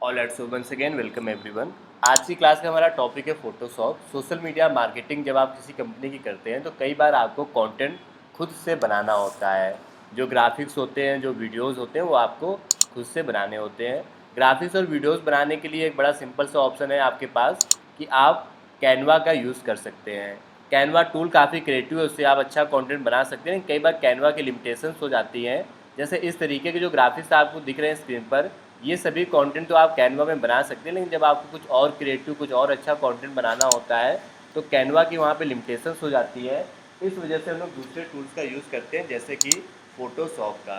All at so once again welcome everyone. आज की class का हमारा टॉपिक है फोटोशॉप। सोशल मीडिया मार्केटिंग जब आप किसी कंपनी की करते हैं तो कई बार आपको कंटेंट खुद से बनाना होता है। जो ग्राफिक्स होते हैं, जो वीडियोस होते हैं, वो आपको खुद से बनाने होते हैं। ग्राफिक्स और वीडियोस बनाने के लिए एक बड़ा सिंपल सा ऑप्शन है आपके पास कि आप कैनवा का यूज़ कर सकते हैं। कैनवा टूल काफ़ी क्रिएटिव है, उससे आप अच्छा कंटेंट बना सकते हैं। कई बार कैनवा की लिमिटेशंस हो जाती हैं, जैसे इस तरीके के जो ग्राफिक्स आपको दिख रहे हैं स्क्रीन पर, ये सभी कंटेंट तो आप कैनवा में बना सकते हैं, लेकिन जब आपको कुछ और क्रिएटिव, कुछ और अच्छा कंटेंट बनाना होता है तो कैनवा की वहाँ पे लिमिटेशंस हो जाती है। इस वजह से हम लोग दूसरे टूल्स का यूज़ करते हैं, जैसे कि फ़ोटोशॉप का।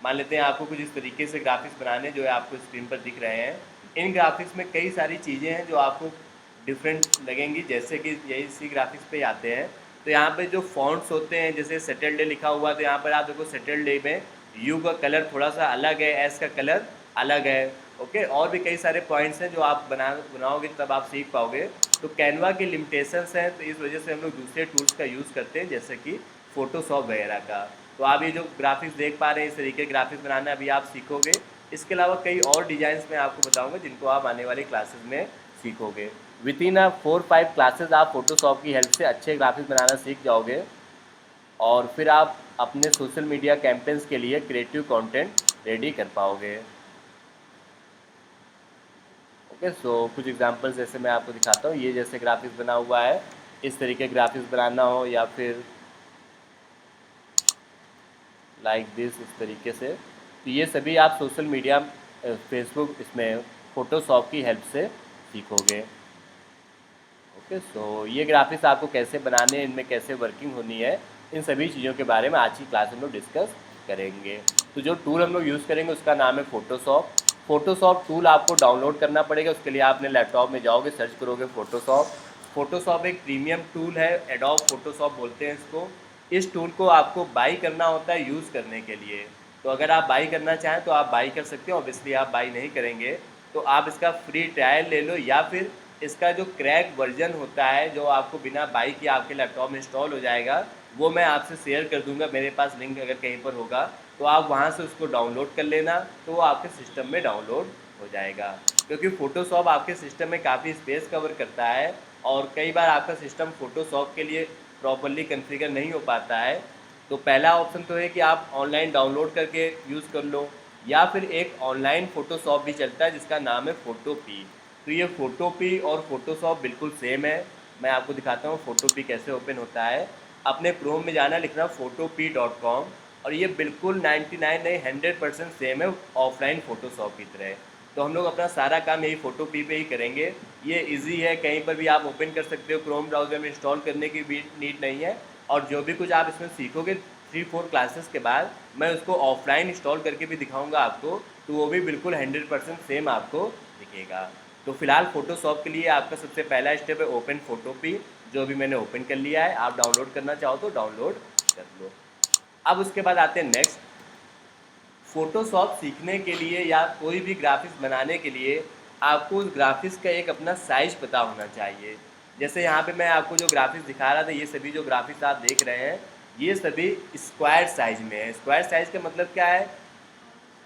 मान लेते हैं आपको कुछ इस तरीके से ग्राफिक्स बनाने जो है आपको स्क्रीन पर दिख रहे हैं। इन ग्राफिक्स में कई सारी चीज़ें हैं जो आपको डिफरेंट लगेंगी, जैसे कि यही इसी ग्राफिक्स पे आते हैं। तो यहाँ पे जो फॉन्ट्स होते हैं, जैसे सैटरडे लिखा हुआ, तो यहाँ पर आप देखो सैटरडे में यू का कलर थोड़ा सा अलग है, एस का कलर अलग है। ओके, और भी कई सारे पॉइंट्स हैं जो आप बनाओगे तब आप सीख पाओगे। तो कैनवा के लिमिटेशंस हैं, तो इस वजह से हम लोग दूसरे टूल्स का यूज़ करते हैं, जैसे कि फ़ोटोशॉप वगैरह का। तो आप ये जो ग्राफिक्स देख पा रहे हैं, इस तरीके के ग्राफिक्स बनाना अभी आप सीखोगे। इसके अलावा कई और डिज़ाइंस मैं आपको बताऊंगा जिनको आप आने वाले क्लासेस में सीखोगे। विद इन 4-5 क्लासेस आप फोटोशॉप की हेल्प से अच्छे ग्राफिक्स बनाना सीख जाओगे, और फिर आप अपने सोशल मीडिया कैंपेन्स के लिए क्रिएटिव कंटेंट रेडी कर पाओगे। ओके, सो कुछ एग्जांपल्स जैसे मैं आपको दिखाता हूँ। ये जैसे ग्राफिक्स बना हुआ है, इस तरीके ग्राफिक्स बनाना हो, या फिर लाइक दिस, इस तरीके से, तो ये सभी आप सोशल मीडिया, फेसबुक, इसमें फ़ोटोशॉप की हेल्प से सीखोगे। ओके, सो ये ग्राफिक्स आपको कैसे बनाने हैं, इनमें कैसे वर्किंग होनी है, इन सभी चीज़ों के बारे में आज की क्लास में हम लोग डिस्कस करेंगे। तो जो टूल हम लोग यूज़ करेंगे उसका नाम है फ़ोटोशॉप। फ़ोटोशॉप टूल आपको डाउनलोड करना पड़ेगा। उसके लिए आप अपने लैपटॉप में जाओगे, सर्च करोगे फ़ोटोशॉप। फ़ोटोशॉप एक प्रीमियम टूल है, एडोब फ़ोटोशॉप बोलते हैं इसको। इस टूल को आपको बाई करना होता है यूज़ करने के लिए। तो अगर आप बाई करना चाहें तो आप बाई कर सकते हो। ऑब्वियसली आप बाई नहीं करेंगे तो आप इसका फ्री ट्रायल ले लो, या फिर इसका जो क्रैक वर्जन होता है जो आपको बिना बाई के आपके लैपटॉप में इंस्टॉल हो जाएगा, वो मैं आपसे शेयर कर दूंगा। मेरे पास लिंक अगर कहीं पर होगा तो आप वहाँ से उसको डाउनलोड कर लेना, तो वो आपके सिस्टम में डाउनलोड हो जाएगा। क्योंकि फ़ोटोशॉप आपके सिस्टम में काफ़ी स्पेस कवर करता है, और कई बार आपका सिस्टम फ़ोटोशॉप के लिए प्रॉपरली कन्फिगर नहीं हो पाता है। तो पहला ऑप्शन तो है कि आप ऑनलाइन डाउनलोड करके यूज़ कर लो, या फिर एक ऑनलाइन फ़ोटोशॉप भी चलता है जिसका नाम है फ़ोटोपी। तो ये फ़ोटोपी और फ़ोटोशॉप बिल्कुल सेम है। मैं आपको दिखाता हूँ फ़ोटोपी कैसे ओपन होता है। अपने क्रोम में जाना, लिखना photopea.com, और ये बिल्कुल 99 नहीं 100% सेम है ऑफलाइन फ़ोटोशॉप की तरह। तो हम लोग अपना सारा काम यही फ़ोटोपी पे ही करेंगे। ये इजी है, कहीं पर भी आप ओपन कर सकते हो, क्रोम ब्राउज़र में इंस्टॉल करने की भी नीड नहीं है। और जो भी कुछ आप इसमें सीखोगे 3-4 क्लासेस के बाद, मैं उसको ऑफलाइन इंस्टॉल करके भी दिखाऊंगा आपको, तो वो भी बिल्कुल 100% सेम आपको दिखेगा। तो फिलहाल फ़ोटोशॉप के लिए आपका सबसे पहला स्टेप है ओपन फ़ोटोपी, जो भी मैंने ओपन कर लिया है। आप डाउनलोड करना चाहो तो डाउनलोड कर लो। अब उसके बाद आते हैं नेक्स्ट। फ़ोटोशॉप सीखने के लिए या कोई भी ग्राफिक्स बनाने के लिए आपको उस ग्राफिक्स का एक अपना साइज़ पता होना चाहिए। जैसे यहाँ पे मैं आपको जो ग्राफिक्स दिखा रहा था, ये सभी जो ग्राफिक्स आप देख रहे हैं, ये सभी स्क्वायर साइज़ में है। स्क्वायर साइज़ का मतलब क्या है,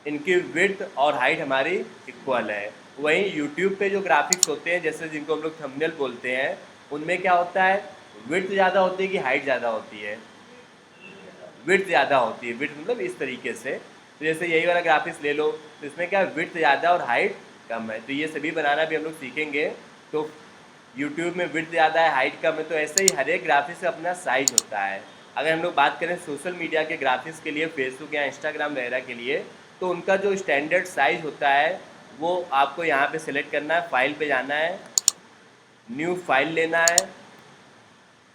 इनकी विड्थ और हाइट हमारी इक्वल है। वहीं यूट्यूब पे जो ग्राफिक्स होते हैं, जैसे जिनको हम लोग थंबनेल बोलते हैं, उनमें क्या होता है, विड्थ ज़्यादा होती है कि हाइट ज़्यादा होती है? विड्थ ज़्यादा होती है। विड्थ मतलब इस तरीके से, तो जैसे यही वाला ग्राफिक्स ले लो, तो इसमें क्या विड्थ ज़्यादा और हाइट कम है। तो ये सभी बनाना भी हम लोग सीखेंगे। तो यूट्यूब में विड्थ ज़्यादा है, हाइट कम है, तो ऐसे ही हर एक ग्राफिक्स का अपना साइज होता है। अगर हम लोग बात करें सोशल मीडिया के ग्राफिक्स के लिए, फेसबुक या इंस्टाग्राम वगैरह के लिए, तो उनका जो स्टैंडर्ड साइज होता है वो आपको यहाँ पे सिलेक्ट करना है, फाइल पे जाना है, न्यू फाइल लेना है,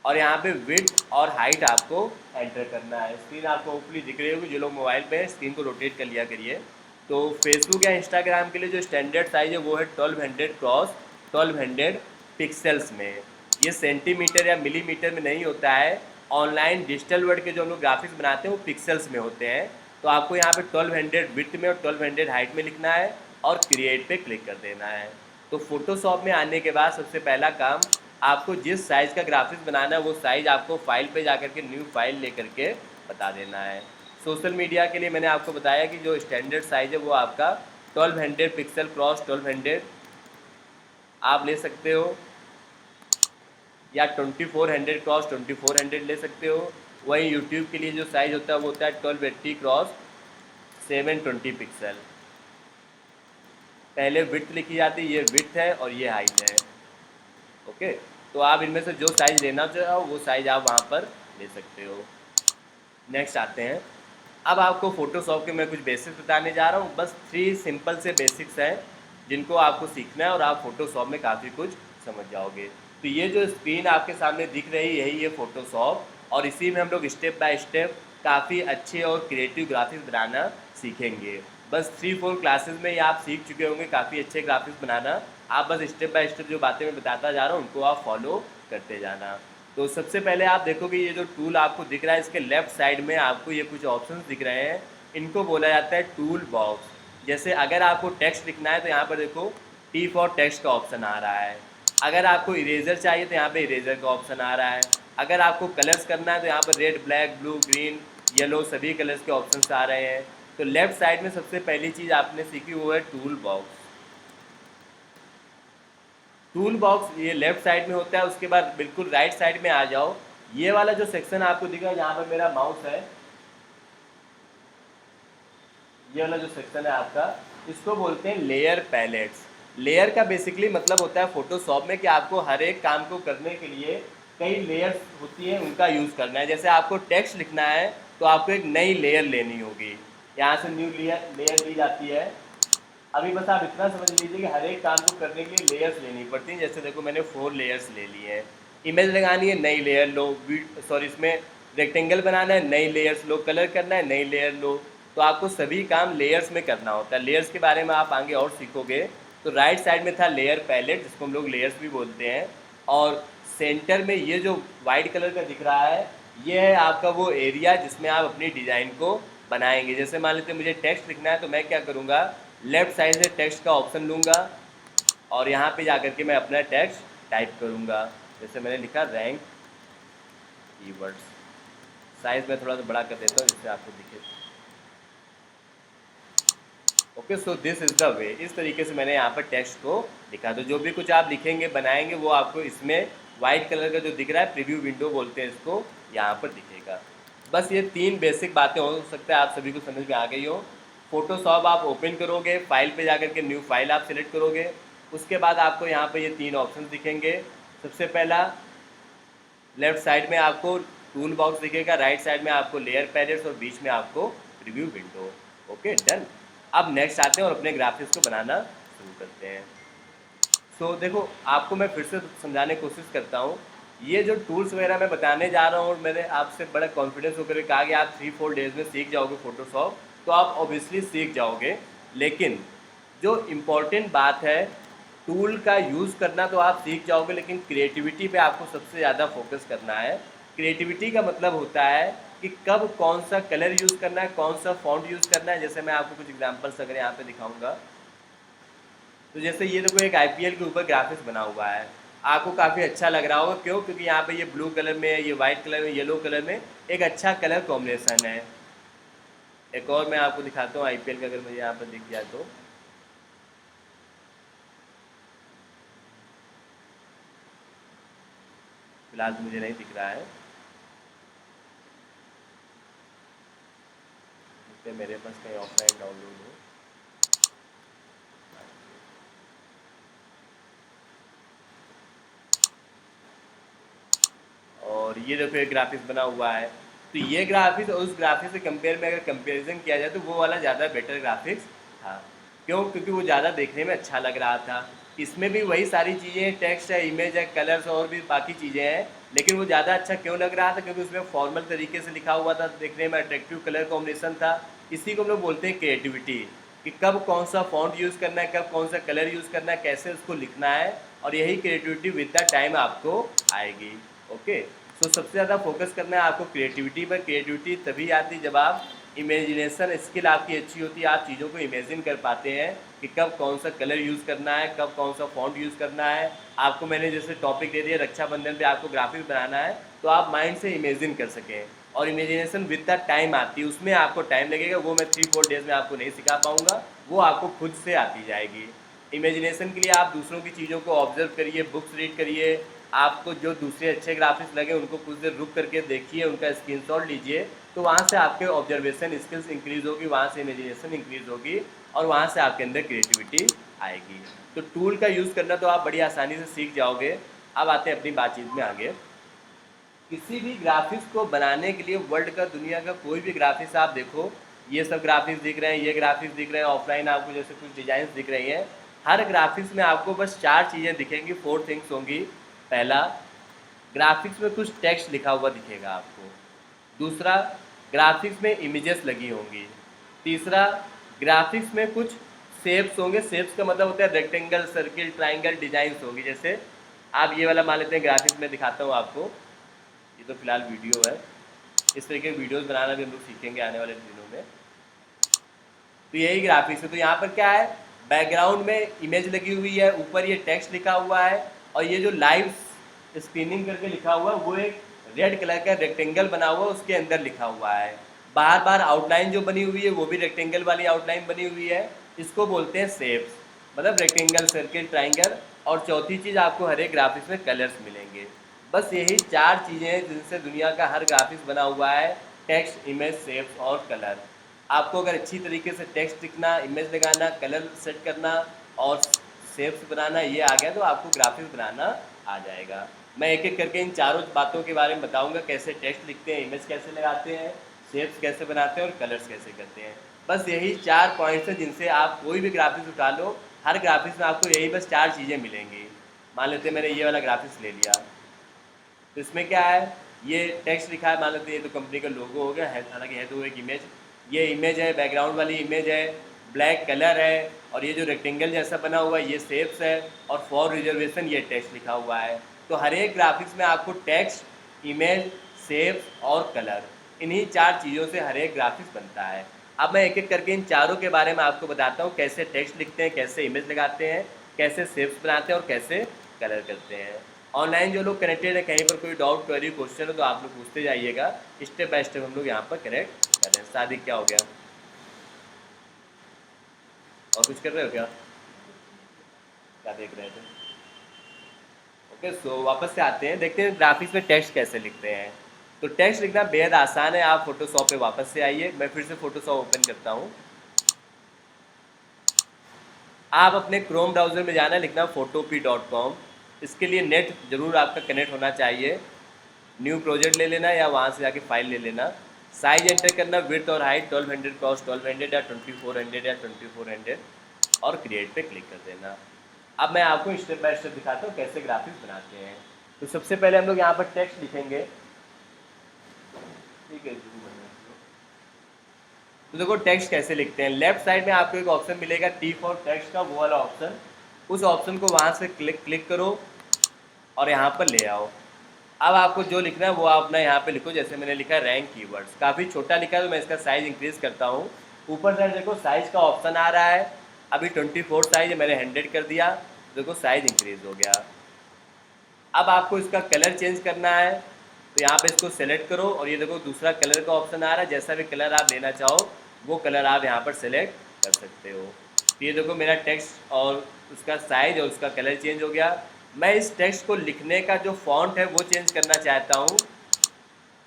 और यहाँ पे विड्थ और हाइट आपको एंटर करना है। स्क्रीन आपको होपफुली दिख रही होगी। जो लोग मोबाइल पे हैं स्क्रीन को रोटेट कर लिया करिए। तो फेसबुक या इंस्टाग्राम के लिए जो स्टैंडर्ड साइज है वो है 1200 क्रॉस 1200 पिक्सल्स में। ये सेंटीमीटर या मिलीमीटर में नहीं होता है। ऑनलाइन डिजिटल वर्ड के जो हम लोग ग्राफिक्स बनाते हैं वो पिक्सल्स में होते हैं। तो आपको यहाँ पे 1200 विड्थ में और 1200 हाइट में लिखना है, और क्रिएट पे क्लिक कर देना है। तो फोटोशॉप में आने के बाद सबसे पहला काम, आपको जिस साइज़ का ग्राफिक्स बनाना है वो साइज़ आपको फाइल पे जाकर के न्यू फाइल लेकर के बता देना है। सोशल मीडिया के लिए मैंने आपको बताया कि जो स्टैंडर्ड साइज़ है वो आपका 1200 पिक्सल क्रॉस 1200 आप ले सकते हो, या 2400 क्रॉस 2400 ले सकते हो। वही यूट्यूब के लिए जो साइज़ होता है वो होता है 1280 क्रॉस 720 पिक्सल। पहले विड्थ लिखी जाती है, ये विड्थ है और ये हाइट है। ओके, तो आप इनमें से जो साइज़ लेना चाहो वो साइज़ आप वहाँ पर ले सकते हो। नेक्स्ट आते हैं, अब आपको फ़ोटोशॉप के मैं कुछ बेसिक्स बताने जा रहा हूँ। बस 3 सिंपल से बेसिक्स हैं जिनको आपको सीखना है और आप फ़ोटोशॉप में काफ़ी कुछ समझ जाओगे। तो ये जो स्क्रीन आपके सामने दिख रही है यही है फ़ोटोशॉप, और इसी में हम लोग स्टेप बाय स्टेप काफ़ी अच्छे और क्रिएटिव ग्राफिक्स बनाना सीखेंगे। बस 3-4 क्लासेस में ही आप सीख चुके होंगे काफ़ी अच्छे ग्राफिक्स बनाना। आप बस स्टेप बाय स्टेप जो बातें मैं बताता जा रहा हूँ उनको आप फॉलो करते जाना। तो सबसे पहले आप देखोगे ये जो टूल आपको दिख रहा है इसके लेफ्ट साइड में आपको ये कुछ ऑप्शंस दिख रहे हैं, इनको बोला जाता है टूल बॉक्स। जैसे अगर आपको टेक्स्ट लिखना है तो यहाँ पर देखो टी फॉर टेक्स्ट का ऑप्शन आ रहा है। अगर आपको इरेजर चाहिए तो यहाँ पे इरेजर का ऑप्शन आ रहा है। अगर आपको कलर्स करना है तो यहाँ पर red, black, blue, green, yellow सभी कलर्स के ऑप्शंस आ रहे हैं। तो लेफ्ट साइड में सबसे पहली चीज़ आपने सीखी वो है टूल बॉक्स। टूल बॉक्स ये लेफ्ट साइड में होता है। उसके बाद बिल्कुल राइट साइड में आ जाओ, ये वाला जो सेक्शन आपको दिख रहा है जहाँ पर मेरा माउस है, ये वाला जो सेक्शन है आपका, इसको बोलते हैं लेयर पैलेट्स। लेयर का बेसिकली मतलब होता है फोटोशॉप में कि आपको हर एक काम को करने के लिए कई लेयर्स होती हैं उनका यूज़ करना है। जैसे आपको टेक्स्ट लिखना है तो आपको एक नई लेयर लेनी होगी, यहाँ से न्यू लेयर लेयर ली जाती है। अभी बस आप इतना समझ लीजिए कि हर एक काम को करने के लिए लेयर्स लेनी पड़ती हैं। जैसे देखो मैंने 4 लेयर्स ले ली हैं। इमेज लगानी है, नई लेयर लो। सॉरी, इसमें रेक्टेंगल बनाना है, नई लेयर्स लो। कलर करना है, नई लेयर लो। तो आपको सभी काम लेयर्स में करना होता है। लेयर्स के बारे में आप आगे और सीखोगे। तो राइट साइड में था लेयर पैलेट जिसको हम लोग लेयर्स भी बोलते हैं, और सेंटर में ये जो वाइट कलर का दिख रहा है ये है आपका वो एरिया जिसमें आप अपनी डिज़ाइन को बनाएंगे। जैसे मान लेते मुझे टेक्स्ट लिखना है तो मैं क्या करूँगा, लेफ्ट साइड से टेक्स्ट का ऑप्शन लूँगा और यहाँ पे जा करके मैं अपना टेक्स्ट टाइप करूँगा। जैसे मैंने लिखा रैंक कीवर्ड्स। साइज़ में थोड़ा सा बड़ा कर देता हूँ जिससे आपको दिखे। Okay, so this is the way. इस तरीके से मैंने यहाँ पर टेक्स्ट को लिखा। तो जो भी कुछ आप लिखेंगे बनाएंगे वो आपको इसमें वाइट कलर का जो दिख रहा है प्रीव्यू विंडो बोलते हैं इसको, यहाँ पर दिखेगा। बस ये 3 बेसिक बातें हो सकता है आप सभी को समझ में आ गई हो। फोटोशॉप आप ओपन करोगे, फाइल पे जाकर के न्यू फाइल आप सिलेक्ट करोगे। उसके बाद आपको यहाँ पर ये 3 ऑप्शन दिखेंगे। सबसे पहला लेफ्ट साइड में आपको टूल बॉक्स दिखेगा, राइट साइड में आपको लेयर पैलेट्स और बीच में आपको प्रीव्यू विंडो। Okay, done. अब नेक्स्ट आते हैं और अपने ग्राफिक्स को बनाना शुरू करते हैं। सो देखो आपको मैं फिर से समझाने की कोशिश करता हूँ। ये जो टूल्स वगैरह मैं बताने जा रहा हूँ और मैंने आपसे बड़ा कॉन्फिडेंस होकर कहा कि आप 3-4 डेज़ में सीख जाओगे फ़ोटोशॉप, तो आप ऑब्वियसली सीख जाओगे। लेकिन जो इम्पॉर्टेंट बात है, टूल का यूज़ करना तो आप सीख जाओगे, लेकिन क्रिएटिविटी पे आपको सबसे ज़्यादा फोकस करना है। क्रिएटिविटी का मतलब होता है कि कब कौन सा कलर यूज़ करना है, कौन सा फॉन्ट यूज़ करना है। जैसे मैं आपको कुछ एग्जांपल्स अगर यहाँ पे दिखाऊंगा तो जैसे ये देखो एक आईपीएल के ऊपर ग्राफिक्स बना हुआ है, आपको काफ़ी अच्छा लग रहा होगा। क्यों? क्योंकि यहाँ पे ये ब्लू कलर में, ये वाइट कलर में, येलो कलर में एक अच्छा कलर कॉम्बिनेशन है। एक और मैं आपको दिखाता हूँ आईपीएल का, अगर मुझे यहाँ पर दिख जाए तो। फिलहाल तो मुझे नहीं दिख रहा है, इसलिए मेरे पास कहीं ऑफलाइन डाउनलोड हो। और ये देखो एक ग्राफिक्स बना हुआ है। तो ये ग्राफिक्स और उस ग्राफिक्स से कंपेयर में अगर कंपैरिजन किया जाए तो वो वाला ज़्यादा बेटर ग्राफिक्स था। क्यों? क्योंकि वो ज़्यादा देखने में अच्छा लग रहा था। इसमें भी वही सारी चीज़ें, टेक्स्ट है, इमेज है, कलर्स और भी बाकी चीज़ें हैं, लेकिन वो ज़्यादा अच्छा क्यों लग रहा था? क्योंकि उसमें फॉर्मल तरीके से लिखा हुआ था, देखने में अट्रैक्टिव कलर कॉम्बिनेशन था। इसी को हम लोग बोलते हैं क्रिएटिविटी, कि कब कौन सा फॉन्ट यूज़ करना है, कब कौन सा कलर यूज़ करना है, कैसे उसको लिखना है, और यही क्रिएटिविटी विद द टाइम आपको आएगी। ओके, सो सबसे ज़्यादा फोकस करना है आपको क्रिएटिविटी पर। क्रिएटिविटी तभी आती जब आप इमेजिनेशन स्किल आपकी अच्छी होती है, आप चीज़ों को इमेजिन कर पाते हैं कि कब कौन सा कलर यूज़ करना है, कब कौन सा फॉन्ट यूज़ करना है। आपको मैंने जैसे टॉपिक दे दिया रक्षाबंधन पे आपको ग्राफिक्स बनाना है, तो आप माइंड से इमेजिन कर सकें और इमेजिनेशन विद द टाइम आती है, उसमें आपको टाइम लगेगा, वो मैं 3-4 डेज में आपको नहीं सिखा पाऊँगा, वो आपको खुद से आती जाएगी। इमेजिनेशन के लिए आप दूसरों की चीज़ों को ऑब्जर्व करिए, बुक्स रीड करिए, आपको जो दूसरे अच्छे ग्राफिक्स लगे उनको कुछ देर रुक करके देखिए, उनका स्क्रीनशॉट लीजिए, तो वहाँ से आपके ऑब्जर्वेशन स्किल्स इंक्रीज़ होगी, वहाँ से इमेजिनेशन इंक्रीज़ होगी और वहाँ से आपके अंदर क्रिएटिविटी आएगी। तो टूल का यूज़ करना तो आप बड़ी आसानी से सीख जाओगे। अब आते हैं अपनी बातचीत में आगे। किसी भी ग्राफिक्स को बनाने के लिए वर्ल्ड का, दुनिया का कोई भी ग्राफिक्स आप देखो, ये सब ग्राफिक्स दिख रहे हैं, ये ग्राफिक्स दिख रहे हैं, ऑफलाइन आपको जैसे कुछ डिजाइन दिख रही हैं, हर ग्राफिक्स में आपको बस 4 चीज़ें दिखेंगी, 4 थिंग्स होंगी। पहला, ग्राफिक्स में कुछ टेक्स्ट लिखा हुआ दिखेगा आपको। दूसरा, ग्राफिक्स में इमेजेस लगी होंगी। तीसरा, ग्राफिक्स में कुछ शेप्स होंगे, शेप्स का मतलब होता है रेक्टेंगल, सर्किल, ट्राइंगल डिजाइंस होंगी। जैसे आप ये वाला मान लेते हैं ग्राफिक्स में दिखाता हूँ आपको, ये तो फिलहाल वीडियो है, इस तरीके के वीडियोस बनाना भी हम लोग सीखेंगे आने वाले दिनों में। तो यही ग्राफिक्स है। तो यहाँ पर क्या है, बैकग्राउंड में इमेज लगी हुई है, ऊपर ये टेक्स्ट लिखा हुआ है, और ये जो लाइव स्क्रीनिंग करके लिखा हुआ है वो एक रेड कलर का रेक्टेंगल बना हुआ है, उसके अंदर लिखा हुआ है। बार बार आउटलाइन जो बनी हुई है वो भी रेक्टेंगल वाली आउटलाइन बनी हुई है, इसको बोलते हैं शेप्स, मतलब रेक्टेंगल, सर्किल, ट्राइंगल। और चौथी चीज़, आपको हर एक ग्राफिक्स में कलर्स मिलेंगे। बस यही 4 चीज़ें हैं जिनसे दुनिया का हर ग्राफिक्स बना हुआ है, टेक्स्ट, इमेज, शेप्स और कलर। आपको अगर अच्छी तरीके से टेक्स्ट लिखना, इमेज लगाना, कलर सेट करना और शेप्स बनाना ये आ गया, तो आपको ग्राफिक्स बनाना आ जाएगा। मैं एक एक करके इन चारों बातों के बारे में बताऊंगा, कैसे टेक्स्ट लिखते हैं, इमेज कैसे लगाते हैं, शेप्स कैसे बनाते हैं और कलर्स कैसे करते हैं। बस यही 4 पॉइंट्स हैं जिनसे आप कोई भी ग्राफिक्स उठा लो, हर ग्राफिक्स में आपको यही बस 4 चीज़ें मिलेंगी। मान लेते हैं मैंने ये वाला ग्राफिक्स ले लिया, तो इसमें क्या है, ये टेक्स्ट लिखा है, मान लेते हैं ये तो कंपनी का लोगो हो गया है, हालांकि है तो एक इमेज, ये इमेज है, बैकग्राउंड वाली इमेज है, ब्लैक कलर है, और ये जो रेक्टेंगल जैसा बना हुआ है ये शेप्स है, और फॉर रिजर्वेशन ये टेक्स्ट लिखा हुआ है। तो हर एक ग्राफिक्स में आपको टेक्स्ट, इमेज, शेप्स और कलर, इन्हीं 4 चीज़ों से हर एक ग्राफिक्स बनता है। अब मैं एक एक करके इन चारों के बारे में आपको बताता हूँ, कैसे टेक्स्ट लिखते हैं, कैसे इमेज लगाते हैं, कैसे शेप्स बनाते हैं और कैसे कलर करते हैं। ऑनलाइन जो लोग कनेक्टेड है, कहीं पर कोई डाउट, क्वेरी, क्वेश्चन हो तो आप लोग पूछते जाइएगा, स्टेप बाय स्टेप हम लोग यहाँ पर कनेक्ट कर रहे हैं। शादी क्या हो गया, और कुछ कर रहे हो क्या, क्या देख रहे थे? ओके, सो वापस से आते हैं, देखते हैं ग्राफिक्स में टेक्स्ट कैसे लिखते हैं। तो टेक्स्ट लिखना बेहद आसान है। आप फोटोशॉप पे वापस से आइए, मैं फिर से फोटोशॉप ओपन करता हूँ। आप अपने क्रोम ब्राउज़र में जाना, लिखना photopea.com। इसके लिए नेट ज़रूर आपका कनेक्ट होना चाहिए। न्यू प्रोजेक्ट ले लेना या वहाँ से जाके फाइल ले लेना। साइज एंटर करना, विड्थ और हाइट 1200 क्रॉस 1200 या 2400 या 2400, और क्रिएट पे क्लिक कर देना। अब मैं आपको स्टेप बाय स्टेप दिखाता हूँ कैसे ग्राफिक्स बनाते हैं। तो सबसे पहले हम लोग यहाँ पर टेक्स्ट लिखेंगे, ठीक है। तो देखो टेक्स्ट कैसे लिखते हैं, लेफ्ट साइड में आपको एक ऑप्शन मिलेगा टी फॉर टेक्स्ट का, वो वाला ऑप्शन, उस ऑप्शन को वहाँ से क्लिक करो और यहाँ पर ले आओ। अब आपको जो लिखना है वो आप अपना यहाँ पे लिखो, जैसे मैंने लिखा है रैंक कीवर्ड्स, काफ़ी छोटा लिखा है तो मैं इसका साइज़ इंक्रीज़ करता हूँ। ऊपर साइड देखो साइज़ का ऑप्शन आ रहा है, अभी 24 साइज है, मैंने 100 कर दिया, देखो साइज़ इंक्रीज़ हो गया। अब आपको इसका कलर चेंज करना है, तो यहाँ पे इसको सेलेक्ट करो और ये देखो दूसरा कलर का ऑप्शन आ रहा है, जैसा भी कलर आप लेना चाहो वो कलर आप यहाँ पर सेलेक्ट कर सकते हो। तो ये देखो मेरा टेक्स्ट और उसका साइज और उसका कलर चेंज हो गया। मैं इस टेक्स्ट को लिखने का जो फॉन्ट है वो चेंज करना चाहता हूँ,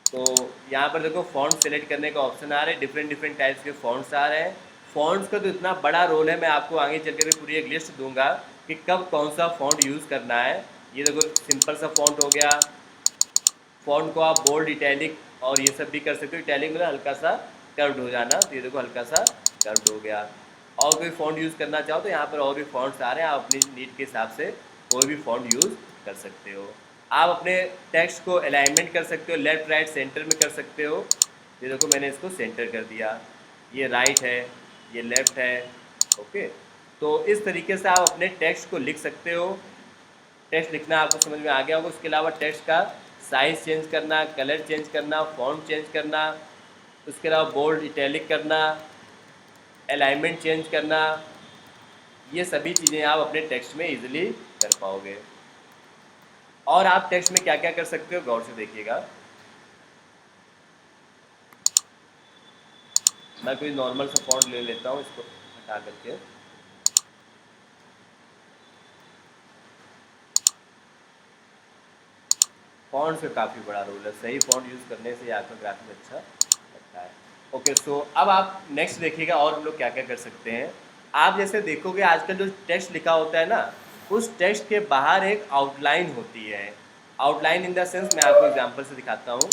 तो यहाँ पर देखो फॉन्ट सेलेक्ट करने का ऑप्शन आ रहा है, डिफरेंट टाइप्स के फॉन्ट्स आ रहे हैं। फॉन्ट्स का तो इतना बड़ा रोल है, मैं आपको आगे चल कर पूरी एक लिस्ट दूंगा कि कब कौन सा फॉन्ट यूज़ करना है। ये देखो सिंपल सा फॉन्ट हो गया, फॉन्ट को आप बोल्ड, इटैलिक और ये सब भी कर सकते हो। इटैलिक मतलब हल्का सा कर्व्ड हो जाना, तो ये देखो हल्का सा कर्व्ड हो गया। और कोई फॉन्ट यूज़ करना चाहो तो यहाँ पर और भी फॉन्ट्स आ रहे हैं, आप अपनी नीड के हिसाब से कोई भी फॉन्ट यूज़ कर सकते हो। आप अपने टेक्स्ट को अलाइनमेंट कर सकते हो, लेफ्ट राइट सेंटर में कर सकते हो। ये देखो मैंने इसको सेंटर कर दिया, ये राइट है, ये लेफ्ट है। ओके, तो इस तरीके से आप अपने टेक्स्ट को लिख सकते हो। टेक्स्ट लिखना आपको समझ में आ गया होगा। उसके अलावा टेक्स्ट का साइज़ चेंज करना, कलर चेंज करना, फॉन्ट चेंज करना, उसके अलावा बोल्ड, इटैलिक करना, अलाइनमेंट चेंज करना, ये सभी चीज़ें आप अपने टेक्स्ट में इजीली कर पाओगे। और आप टेक्स्ट में क्या क्या कर सकते हो गौर से देखिएगा। मैं कोई नॉर्मल सा फॉन्ट ले लेता हूँ, इसको हटा करके। फॉन्ट से काफ़ी बड़ा रोल है, सही फॉन्ट यूज़ करने से आपका ग्राफिक अच्छा लगता है। ओके, सो अब आप नेक्स्ट देखिएगा और हम लोग क्या क्या कर सकते हैं। आप जैसे देखोगे आजकल जो टेक्स्ट लिखा होता है ना, उस टेक्स्ट के बाहर एक आउटलाइन होती है। आउटलाइन इन द सेंस, मैं आपको एग्जांपल से दिखाता हूँ।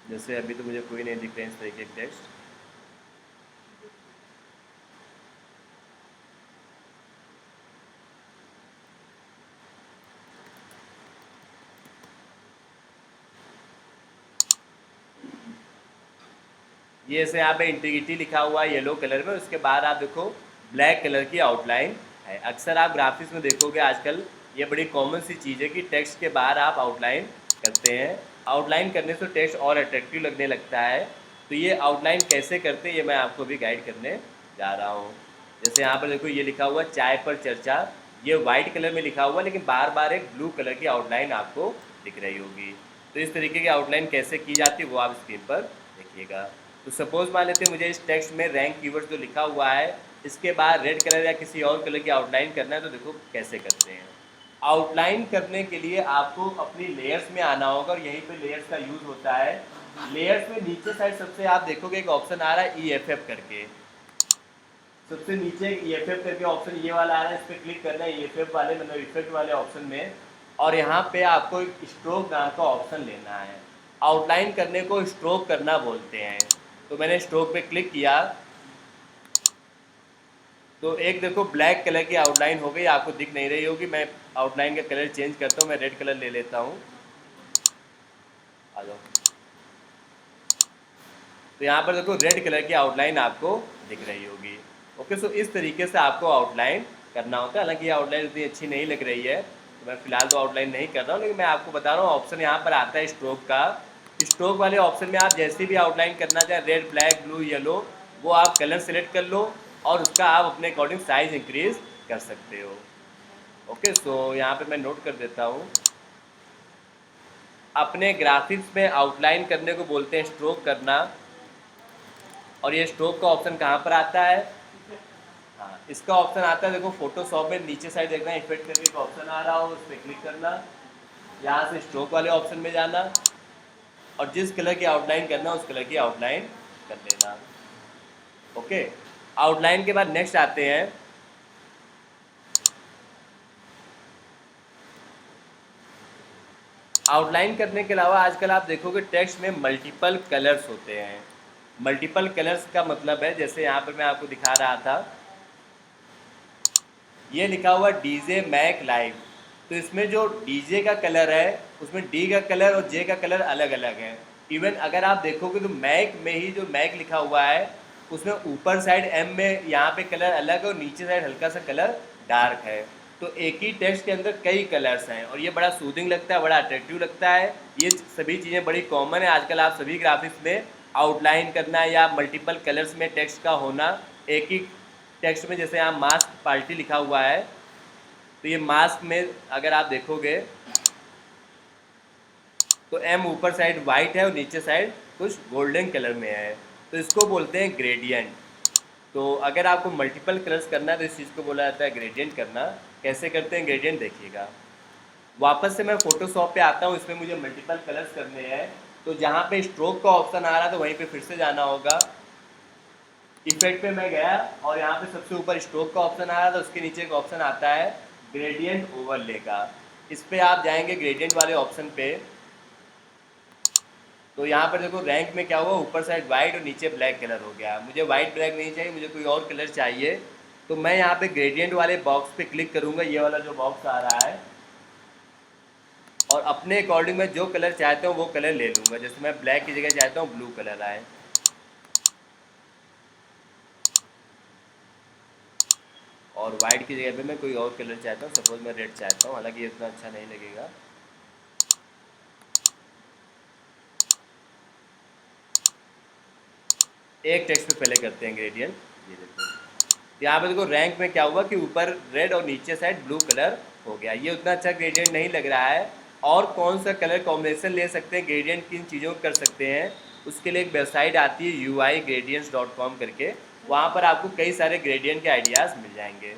जैसे अभी तो मुझे कोई नहीं दिख रहा है इस तरीके के टेक्स्ट। ये ऐसे यहाँ पे इंटीग्रिटी लिखा हुआ है येलो कलर में, उसके बाद आप देखो ब्लैक कलर की आउटलाइन है। अक्सर आप ग्राफिक्स में देखोगे आजकल ये बड़ी कॉमन सी चीज़ है कि टेक्स्ट के बाहर आप आउटलाइन करते हैं। आउटलाइन करने से टेक्स्ट और अट्रैक्टिव लगने लगता है। तो ये आउटलाइन कैसे करते हैं ये मैं आपको भी गाइड करने जा रहा हूँ। जैसे यहाँ पर देखो ये लिखा हुआ चाय पर चर्चा, ये वाइट कलर में लिखा हुआ लेकिन बार बार एक ब्लू कलर की आउटलाइन आपको दिख रही होगी। तो इस तरीके की आउटलाइन कैसे की जाती है वो आप स्क्रीन पर देखिएगा। तो सपोज मान लेते हैं मुझे इस टेक्स्ट में रैंक कीवर्ड जो लिखा हुआ है इसके बाद रेड कलर या किसी और कलर की आउटलाइन करना है, तो देखो कैसे करते हैं। आउटलाइन करने के लिए आपको अपनी लेयर्स में आना होगा और यहीं पे लेयर्स का यूज़ होता है। लेयर्स में नीचे साइड सबसे आप देखोगे एक ऑप्शन आ रहा है EFF करके, सबसे नीचे EFF करके ऑप्शन ये वाला आ रहा है, इस पर क्लिक करना है EFF वाले मतलब इफेक्ट वाले ऑप्शन में, और यहाँ पे आपको एक स्ट्रोक नाम का ऑप्शन लेना है। आउटलाइन करने को स्ट्रोक करना बोलते हैं। तो मैंने स्ट्रोक पे क्लिक किया तो एक देखो ब्लैक कलर की आउटलाइन हो गई, आपको दिख नहीं रही होगी। मैं आउटलाइन का कलर चेंज करता हूँ, मैं रेड कलर ले लेता हूँ। आ जाओ। तो यहाँ पर देखो रेड कलर की आउटलाइन आपको दिख रही होगी। ओके, सो इस तरीके से आपको आउटलाइन करना होता है। हालांकि ये आउटलाइन उतनी अच्छी नहीं लग रही है तो मैं फिलहाल तो आउटलाइन नहीं कर रहा हूँ, लेकिन मैं आपको बता रहा हूँ ऑप्शन यहाँ पर आता है स्ट्रोक का। स्ट्रोक वाले ऑप्शन में आप जैसे भी आउटलाइन करना चाहें, रेड ब्लैक ब्लू येलो, वो आप कलर सेलेक्ट कर लो और उसका आप अपने अकॉर्डिंग साइज इंक्रीज कर सकते हो। ओके, सो यहाँ पे मैं नोट कर देता हूँ। अपने ग्राफिक्स में आउटलाइन करने को बोलते हैं स्ट्रोक करना, और ये स्ट्रोक का ऑप्शन कहाँ पर आता है? हाँ, इसका ऑप्शन आता है देखो फोटोशॉप में नीचे साइड देखना, इफेक्ट करके एक ऑप्शन आ रहा हो उस पर क्लिक करना, यहाँ से स्ट्रोक वाले ऑप्शन में जाना और जिस कलर की आउटलाइन करना उस कलर की आउटलाइन कर लेना। ओके, आउटलाइन के बाद नेक्स्ट आते हैं आउटलाइन करने के अलावा आजकल आप देखोगे टेक्स्ट में मल्टीपल कलर्स होते हैं। मल्टीपल कलर्स का मतलब है, जैसे यहाँ पर मैं आपको दिखा रहा था, ये लिखा हुआ डीजे मैक लाइव। तो इसमें जो डीजे का कलर है उसमें डी का कलर और जे का कलर अलग अलग है। इवन अगर आप देखोगे तो मैक में ही जो मैक लिखा हुआ है उसमें ऊपर साइड एम में यहाँ पे कलर अलग है और नीचे साइड हल्का सा कलर डार्क है। तो एक ही टेक्स्ट के अंदर कई कलर्स हैं और ये बड़ा सूदिंग लगता है, बड़ा अट्रैक्टिव लगता है। ये सभी चीज़ें बड़ी कॉमन है आजकल। आप सभी ग्राफिक्स में आउटलाइन करना या मल्टीपल कलर्स में टेक्स्ट का होना, एक ही टेक्स्ट में, जैसे यहाँ मास्क पार्टी लिखा हुआ है तो ये मास्क में अगर आप देखोगे तो एम ऊपर साइड वाइट है और नीचे साइड कुछ गोल्डन कलर में है, तो इसको बोलते हैं ग्रेडियंट। तो अगर आपको मल्टीपल कलर्स करना है तो इस चीज़ को बोला जाता है ग्रेडियंट करना। कैसे करते हैं ग्रेडियंट देखिएगा। वापस से मैं फोटोशॉप पे आता हूँ, इसमें मुझे मल्टीपल कलर्स करने हैं तो जहाँ पे स्ट्रोक का ऑप्शन आ रहा है तो वहीं पे फिर से जाना होगा। इफेक्ट पे मैं गया और यहाँ पे सबसे ऊपर स्ट्रोक का ऑप्शन आ रहा था, उसके नीचे एक ऑप्शन आता है ग्रेडियंट ओवरले का। इस पे आप जाएंगे ग्रेडियंट वाले ऑप्शन पे तो यहाँ पर देखो रैंक में क्या हुआ, ऊपर साइड वाइट और नीचे ब्लैक कलर हो गया। मुझे वाइट ब्लैक नहीं चाहिए, मुझे कोई और कलर चाहिए। तो मैं यहाँ पे ग्रेडियंट वाले बॉक्स पे क्लिक करूँगा, ये वाला जो बॉक्स आ रहा है, और अपने अकॉर्डिंग मैं जो कलर चाहता हूँ वो कलर ले लूँगा। जैसे मैं ब्लैक की जगह चाहता हूँ ब्लू कलर आए, और वाइट की जगह पे मैं कोई और कलर चाहता हूँ, सपोज मैं रेड चाहता हूँ, हालांकि ये इतना अच्छा नहीं लगेगा। एक टेक्स्ट पे पहले करते हैं ग्रेडियंट। ये देखो यहाँ पे देखो रैंक में क्या हुआ कि ऊपर रेड और नीचे साइड ब्लू कलर हो गया। ये उतना अच्छा ग्रेडियंट नहीं लग रहा है और कौन सा कलर कॉम्बिनेशन ले सकते हैं, ग्रेडियंट किन चीज़ों को कर सकते हैं, उसके लिए एक वेबसाइट आती है uigradients.com करके, वहाँ पर आपको कई सारे ग्रेडियंट के आइडियाज़ मिल जाएंगे।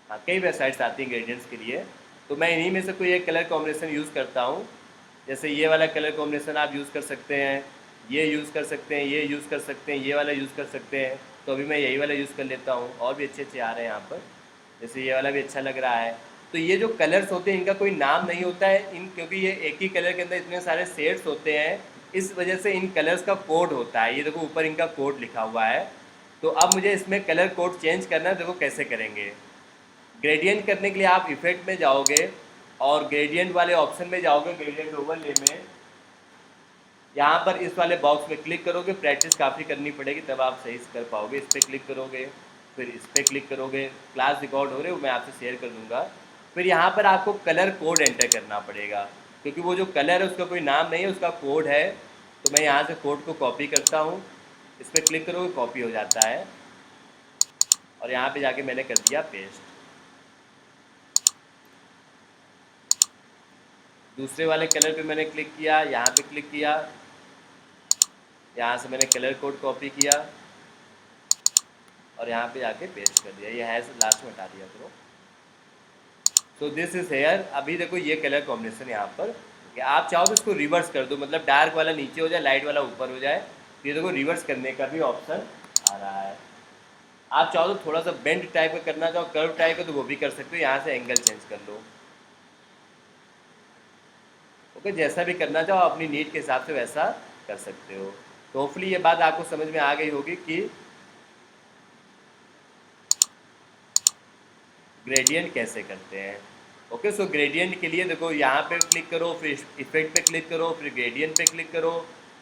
हाँ, कई वेबसाइट्स आती हैं ग्रेडियंट्स के लिए, तो मैं इन्हीं में से कोई एक कलर कॉम्बिनेशन यूज़ करता हूँ। जैसे ये वाला कलर कॉम्बिनेशन आप यूज़ कर सकते हैं, ये यूज़ कर सकते हैं, ये यूज़ कर सकते हैं, ये वाला यूज़ कर सकते हैं। तो अभी मैं यही वाला यूज़ कर लेता हूँ, और भी अच्छे अच्छे आ रहे हैं यहाँ पर। जैसे ये वाला भी अच्छा लग रहा है। तो ये जो कलर्स होते हैं इनका कोई नाम नहीं होता है, इन क्योंकि ये एक ही कलर के अंदर इतने सारे शेड्स होते हैं, इस वजह से इन कलर्स का कोड होता है। ये देखो ऊपर इनका कोड लिखा हुआ है। तो अब मुझे इसमें कलर कोड चेंज करना है, देखो कैसे करेंगे। ग्रेडियंट करने के लिए आप इफेक्ट में जाओगे और ग्रेडियंट वाले ऑप्शन में जाओगे, ग्रेडियंट ओवरले में, यहाँ पर इस वाले बॉक्स में क्लिक करोगे। प्रैक्टिस काफ़ी करनी पड़ेगी तब आप सही से कर पाओगे। इस पर क्लिक करोगे, फिर इस पर क्लिक करोगे। क्लास रिकॉर्ड हो रहे हो, मैं आपसे शेयर कर दूंगा। फिर यहाँ पर आपको कलर कोड एंटर करना पड़ेगा, क्योंकि वो जो कलर है उसका कोई नाम नहीं है, उसका कोड है। तो मैं यहाँ से कोड को कॉपी करता हूँ, इस पर क्लिक करोगे, कॉपी हो जाता है, और यहाँ पे जाके मैंने कर दिया पेस्ट। दूसरे वाले कलर पे मैंने क्लिक किया, यहाँ पे क्लिक किया, यहाँ से मैंने कलर कोड कॉपी किया और यहाँ पे जाके पेस्ट कर दिया। ये है लास्ट में हटा दिया करो। तो दिस इज हेयर। अभी देखो ये कलर कॉम्बिनेशन यहाँ पर, कि आप चाहो तो इसको रिवर्स कर दो, मतलब डार्क वाला नीचे हो जाए, लाइट वाला ऊपर हो जाए। ये देखो रिवर्स करने का भी ऑप्शन आ रहा है। आप चाहो तो थोड़ा सा बेंड टाइप का करना चाहो, कर्व टाइप का, तो वो भी कर सकते हो। यहाँ से एंगल चेंज कर लो। ओके, जैसा भी करना चाहो अपनी नीड के हिसाब से वैसा कर सकते हो। तो होपफुली ये बात आपको समझ में आ गई होगी कि ग्रेडियंट कैसे करते हैं। ओके, सो ग्रेडियंट के लिए देखो यहाँ पे क्लिक करो, फिर इफेक्ट पे क्लिक करो, फिर ग्रेडियंट पे क्लिक करो,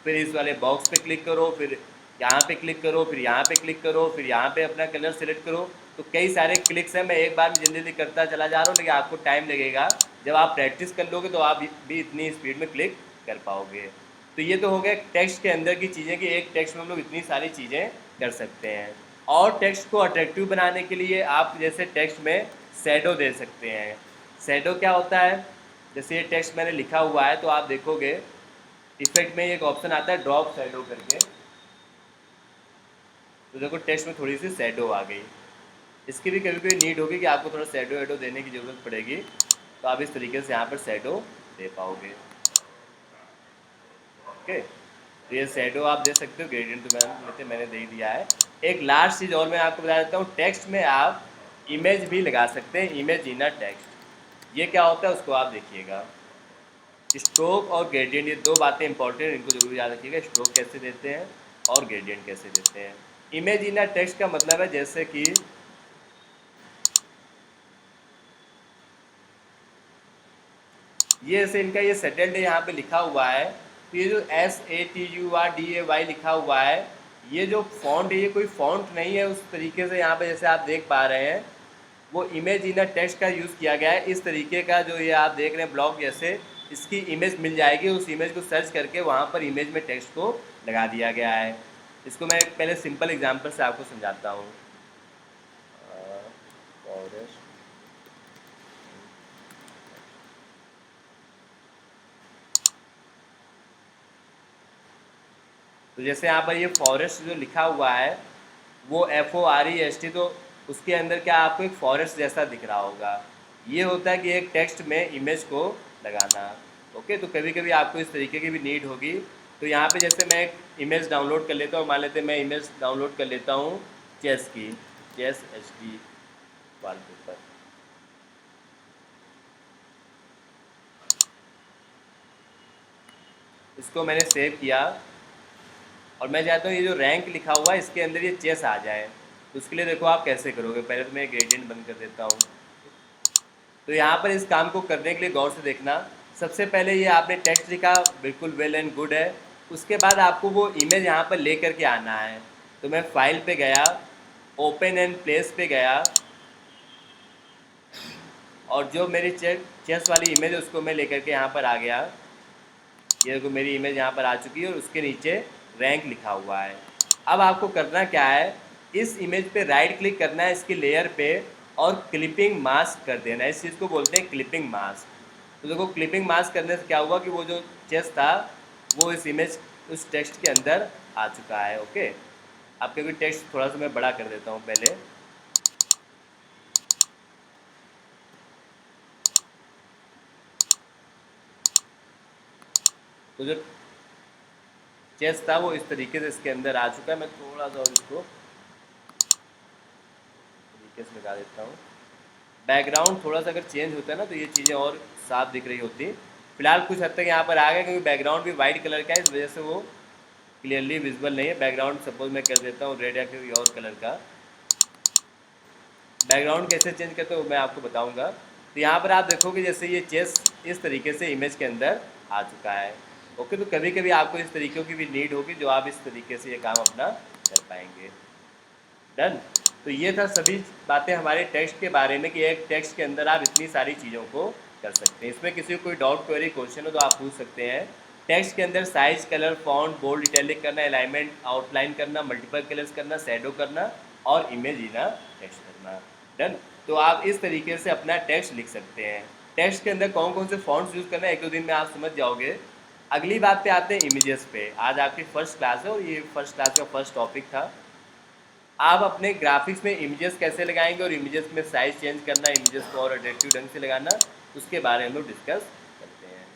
फिर इस वाले बॉक्स पे क्लिक करो, फिर यहाँ पे क्लिक करो, फिर यहाँ पे क्लिक करो, फिर यहाँ पे अपना कलर सेलेक्ट करो। तो कई सारे क्लिक्स हैं, मैं एक बार में जल्दी जल्दी करता चला जा रहा हूँ, लेकिन आपको टाइम लगेगा। जब आप प्रैक्टिस कर लोगे तो आप भी इतनी स्पीड में क्लिक कर पाओगे। तो ये तो हो गया टेक्स्ट के अंदर की चीज़ें, कि एक टेक्स्ट में हम लोग इतनी सारी चीज़ें कर सकते हैं। और टेक्स्ट को अट्रैक्टिव बनाने के लिए आप जैसे टेक्स्ट में शैडो दे सकते हैं। शैडो क्या होता है, जैसे ये टेक्स्ट मैंने लिखा हुआ है, तो आप देखोगे इफेक्ट में एक ऑप्शन आता है ड्रॉप शैडो करके। तो देखो टेक्स्ट में थोड़ी सी शैडो आ गई। इसकी भी कभी कभी नीड होगी कि आपको थोड़ा शैडो वैडो देने की ज़रूरत पड़ेगी, तो आप इस तरीके से यहाँ पर शैडो दे पाओगे। ओके, तो ये शैडो आप दे सकते हो। ग्रेडियंट तो मैंने दे दिया है। एक लास्ट चीज़ और मैं आपको बता देता हूँ, टेक्स्ट में आप इमेज भी लगा सकते हैं, इमेज इन अ टेक्स्ट। ये क्या होता है उसको आप देखिएगा। स्ट्रोक और ग्रेडियंट, ये दो बातें इंपॉर्टेंट, इनको जरूर याद रखिएगा। स्ट्रोक कैसे देते हैं और ग्रेडियंट कैसे देते हैं। इमेज इन अ टेक्स्ट का मतलब है जैसे कि ये ऐसे इनका ये सेटल्ड यहाँ पे लिखा हुआ है। तो ये जो SATURDAY लिखा हुआ है, ये जो फॉन्ट है ये कोई फॉन्ट नहीं है उस तरीके से। यहाँ पे जैसे आप देख पा रहे हैं, वो इमेज इन अ टेक्स्ट का यूज़ किया गया है। इस तरीके का जो ये आप देख रहे हैं ब्लॉक जैसे, इसकी इमेज मिल जाएगी। उस इमेज को सर्च करके वहाँ पर इमेज में टेक्स्ट को लगा दिया गया है। इसको मैं पहले सिंपल एग्जांपल से आपको समझाता हूँ। तो जैसे यहाँ पर ये फॉरेस्ट जो लिखा हुआ है वो FOREST, तो उसके अंदर क्या आपको एक फॉरेस्ट जैसा दिख रहा होगा। ये होता है कि एक टेक्स्ट में इमेज को लगाना। ओके, तो कभी कभी आपको इस तरीके की भी नीड होगी। तो यहाँ पे जैसे मैं एक इमेज डाउनलोड कर लेता हूँ, मान लेते हैं मैं इमेज डाउनलोड कर लेता हूँ चेस HD वॉलपेपर। इसको मैंने सेव किया और मैं चाहता हूँ ये जो रैंक लिखा हुआ है इसके अंदर ये चेस आ जाए। तो उसके लिए देखो आप कैसे करोगे। पहले तो मैं ग्रेडियंट बंद कर देता हूँ। तो यहाँ पर इस काम को करने के लिए गौर से देखना। सबसे पहले ये आपने टेक्स्ट लिखा, बिल्कुल वेल एंड गुड है। उसके बाद आपको वो इमेज यहाँ पर ले करके आना है। तो मैं फाइल पे गया, ओपन एंड प्लेस पे गया, और जो मेरी चेस वाली इमेज है उसको मैं लेकर के यहाँ पर आ गया। ये देखो मेरी इमेज यहाँ पर आ चुकी है और उसके नीचे रैंक लिखा हुआ है। अब आपको करना क्या है, इस इमेज पे राइट क्लिक करना है, इसकी लेयर पे, और क्लिपिंग मास्क कर देना है। इस चीज़ को बोलते हैं क्लिपिंग मास्क। तो देखो क्लिपिंग मास्क करने से क्या हुआ कि वो जो चेस्ट था वो इस इमेज उस टेक्स्ट के अंदर आ चुका है। ओके, अब क्योंकि टेक्स्ट थोड़ा सा मैं बड़ा कर देता हूँ पहले, तो जो चेस्ट था वो इस तरीके से इसके अंदर आ चुका है। मैं थोड़ा सा और इसको तरीके से लगा देता हूँ। बैकग्राउंड थोड़ा सा अगर चेंज होता है ना तो ये चीज़ें और साफ दिख रही होती। फिलहाल कुछ हद तक यहाँ पर आ गया क्योंकि बैकग्राउंड भी वाइट कलर का है, इस वजह से वो क्लियरली विजिबल नहीं है। बैकग्राउंड सपोज मैं कर देता हूँ रेड या कोई और कलर का। बैकग्राउंड कैसे चेंज करते हो मैं आपको बताऊंगा। तो यहाँ पर आप देखोगे जैसे ये चेस्ट इस तरीके से इमेज के अंदर आ चुका है। ओके, तो कभी कभी आपको इस तरीक़ों की भी नीड होगी जो आप इस तरीके से ये काम अपना कर पाएंगे। डन। तो ये था सभी बातें हमारे टेक्स्ट के बारे में कि एक टेक्स्ट के अंदर आप इतनी सारी चीज़ों को कर सकते हैं। इसमें किसी को कोई डाउट क्वेरी क्वेश्चन हो तो आप पूछ सकते हैं। टेक्स्ट के अंदर size, colour, font, bold, italic करना, अलाइनमेंट, आउटलाइन करना, मल्टीपल कलर्स करना, शैडो करना और इमेज इन टेक्स्ट करना। डन। तो आप इस तरीके से अपना टेक्स्ट लिख सकते हैं। टेक्स्ट के अंदर कौन कौन से फॉन्ट्स यूज़ करना है एक दो दिन में आप समझ जाओगे। अगली बात पे आते हैं इमेजेस पे। आज आपकी फर्स्ट क्लास है और ये फर्स्ट क्लास का फर्स्ट टॉपिक था। आप अपने ग्राफिक्स में इमेजेस कैसे लगाएंगे और इमेजेस में साइज चेंज करना, इमेजेस को और अट्रैक्टिव ढंग से लगाना, उसके बारे में हम लोग डिस्कस करते हैं।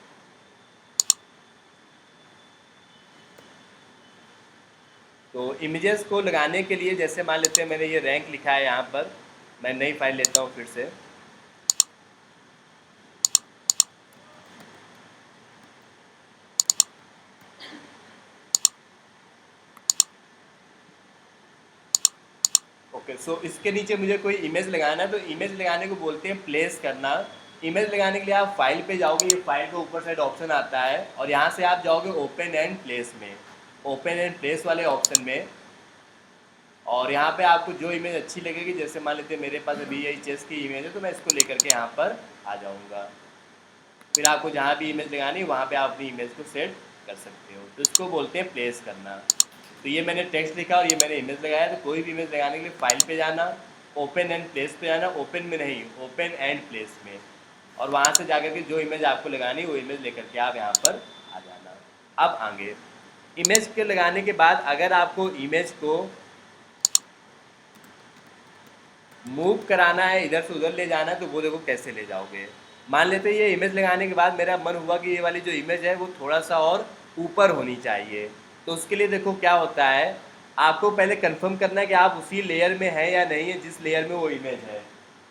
तो इमेजेस को लगाने के लिए जैसे मान लेते हैं मैंने ये रैंक लिखा है यहाँ पर, मैं नई फाइल लेता हूँ फिर से। ओके, सो इसके नीचे मुझे कोई इमेज लगाना है तो इमेज लगाने को बोलते हैं प्लेस करना। इमेज लगाने के लिए आप फाइल पे जाओगे, ये फाइल के ऊपर साइड ऑप्शन आता है और यहाँ से आप जाओगे ओपन एंड प्लेस में, ओपन एंड प्लेस वाले ऑप्शन में। और यहाँ पे आपको जो इमेज अच्छी लगेगी, जैसे मान लेते हैं मेरे पास अभी यही चेस की इमेज है तो मैं इसको लेकर के यहाँ पर आ जाऊँगा। फिर आपको जहाँ भी इमेज लगानी है वहाँ पे आप अपनी इमेज को सेट कर सकते हो, तो इसको बोलते हैं प्लेस करना। तो ये मैंने टेक्स्ट लिखा और ये मैंने इमेज लगाया, तो कोई भी इमेज लगाने के लिए फाइल पे जाना, ओपन एंड प्लेस पे जाना, ओपन में नहीं ओपन एंड प्लेस में, और वहाँ से जाकर के जो इमेज आपको लगानी है वो इमेज लेकर के आप यहाँ पर आ जाना। अब आगे इमेज के लगाने के बाद अगर आपको इमेज को मूव कराना है, इधर से उधर ले जाना है, तो वो देखो कैसे ले जाओगे। मान लेते हैं ये इमेज लगाने के बाद मेरा मन हुआ कि ये वाली जो इमेज है वो थोड़ा सा और ऊपर होनी चाहिए, तो उसके लिए देखो क्या होता है, आपको पहले कंफर्म करना है कि आप उसी लेयर में हैं या नहीं है जिस लेयर में वो इमेज है।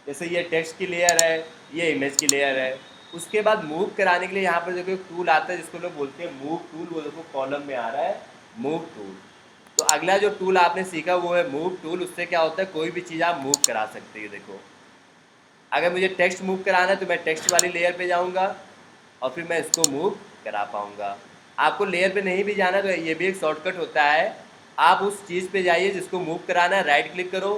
जैसे ये टेक्स्ट की लेयर है, ये इमेज की लेयर है। उसके बाद मूव कराने के लिए यहाँ पर देखो एक टूल आता है जिसको लोग बोलते हैं मूव टूल, वो देखो कॉलम में आ रहा है मूव टूल। तो अगला जो टूल आपने सीखा वो है मूव टूल। उससे क्या होता है, कोई भी चीज़ आप मूव करा सकते हो। देखो अगर मुझे टेक्स्ट मूव कराना है तो मैं टेक्स्ट वाली लेयर पे जाऊंगा और फिर मैं इसको मूव करा पाऊंगा। आपको लेयर पे नहीं भी जाना तो ये भी एक शॉर्टकट होता है, आप उस चीज़ पे जाइए जिसको मूव कराना है, राइट क्लिक करो,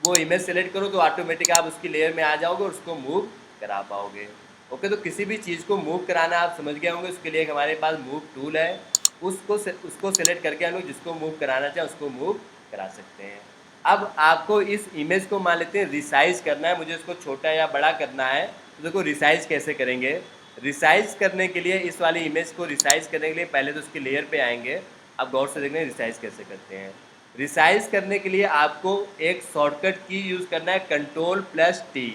वो इमेज सेलेक्ट करो, तो ऑटोमेटिक आप उसकी लेयर में आ जाओगे और उसको मूव करा पाओगे। ओके, तो किसी भी चीज़ को मूव कराना आप समझ गए होंगे। उसके लिए हमारे पास मूव टूल है, उसको सेलेक्ट करके हम लोग जिसको मूव कराना चाहें उसको मूव करा सकते हैं। अब आपको इस इमेज को मान लेते हैं रिसाइज करना है, मुझे इसको छोटा या बड़ा करना है, तो देखो रिसाइज कैसे करेंगे। रिसाइज करने के लिए इस वाली इमेज को रिसाइज करने के लिए पहले तो उसकी लेयर पे आएंगे। अब गौर से देखना रिसाइज कैसे करते हैं। रिसाइज करने के लिए आपको एक शॉर्टकट की यूज़ करना है, Ctrl+T,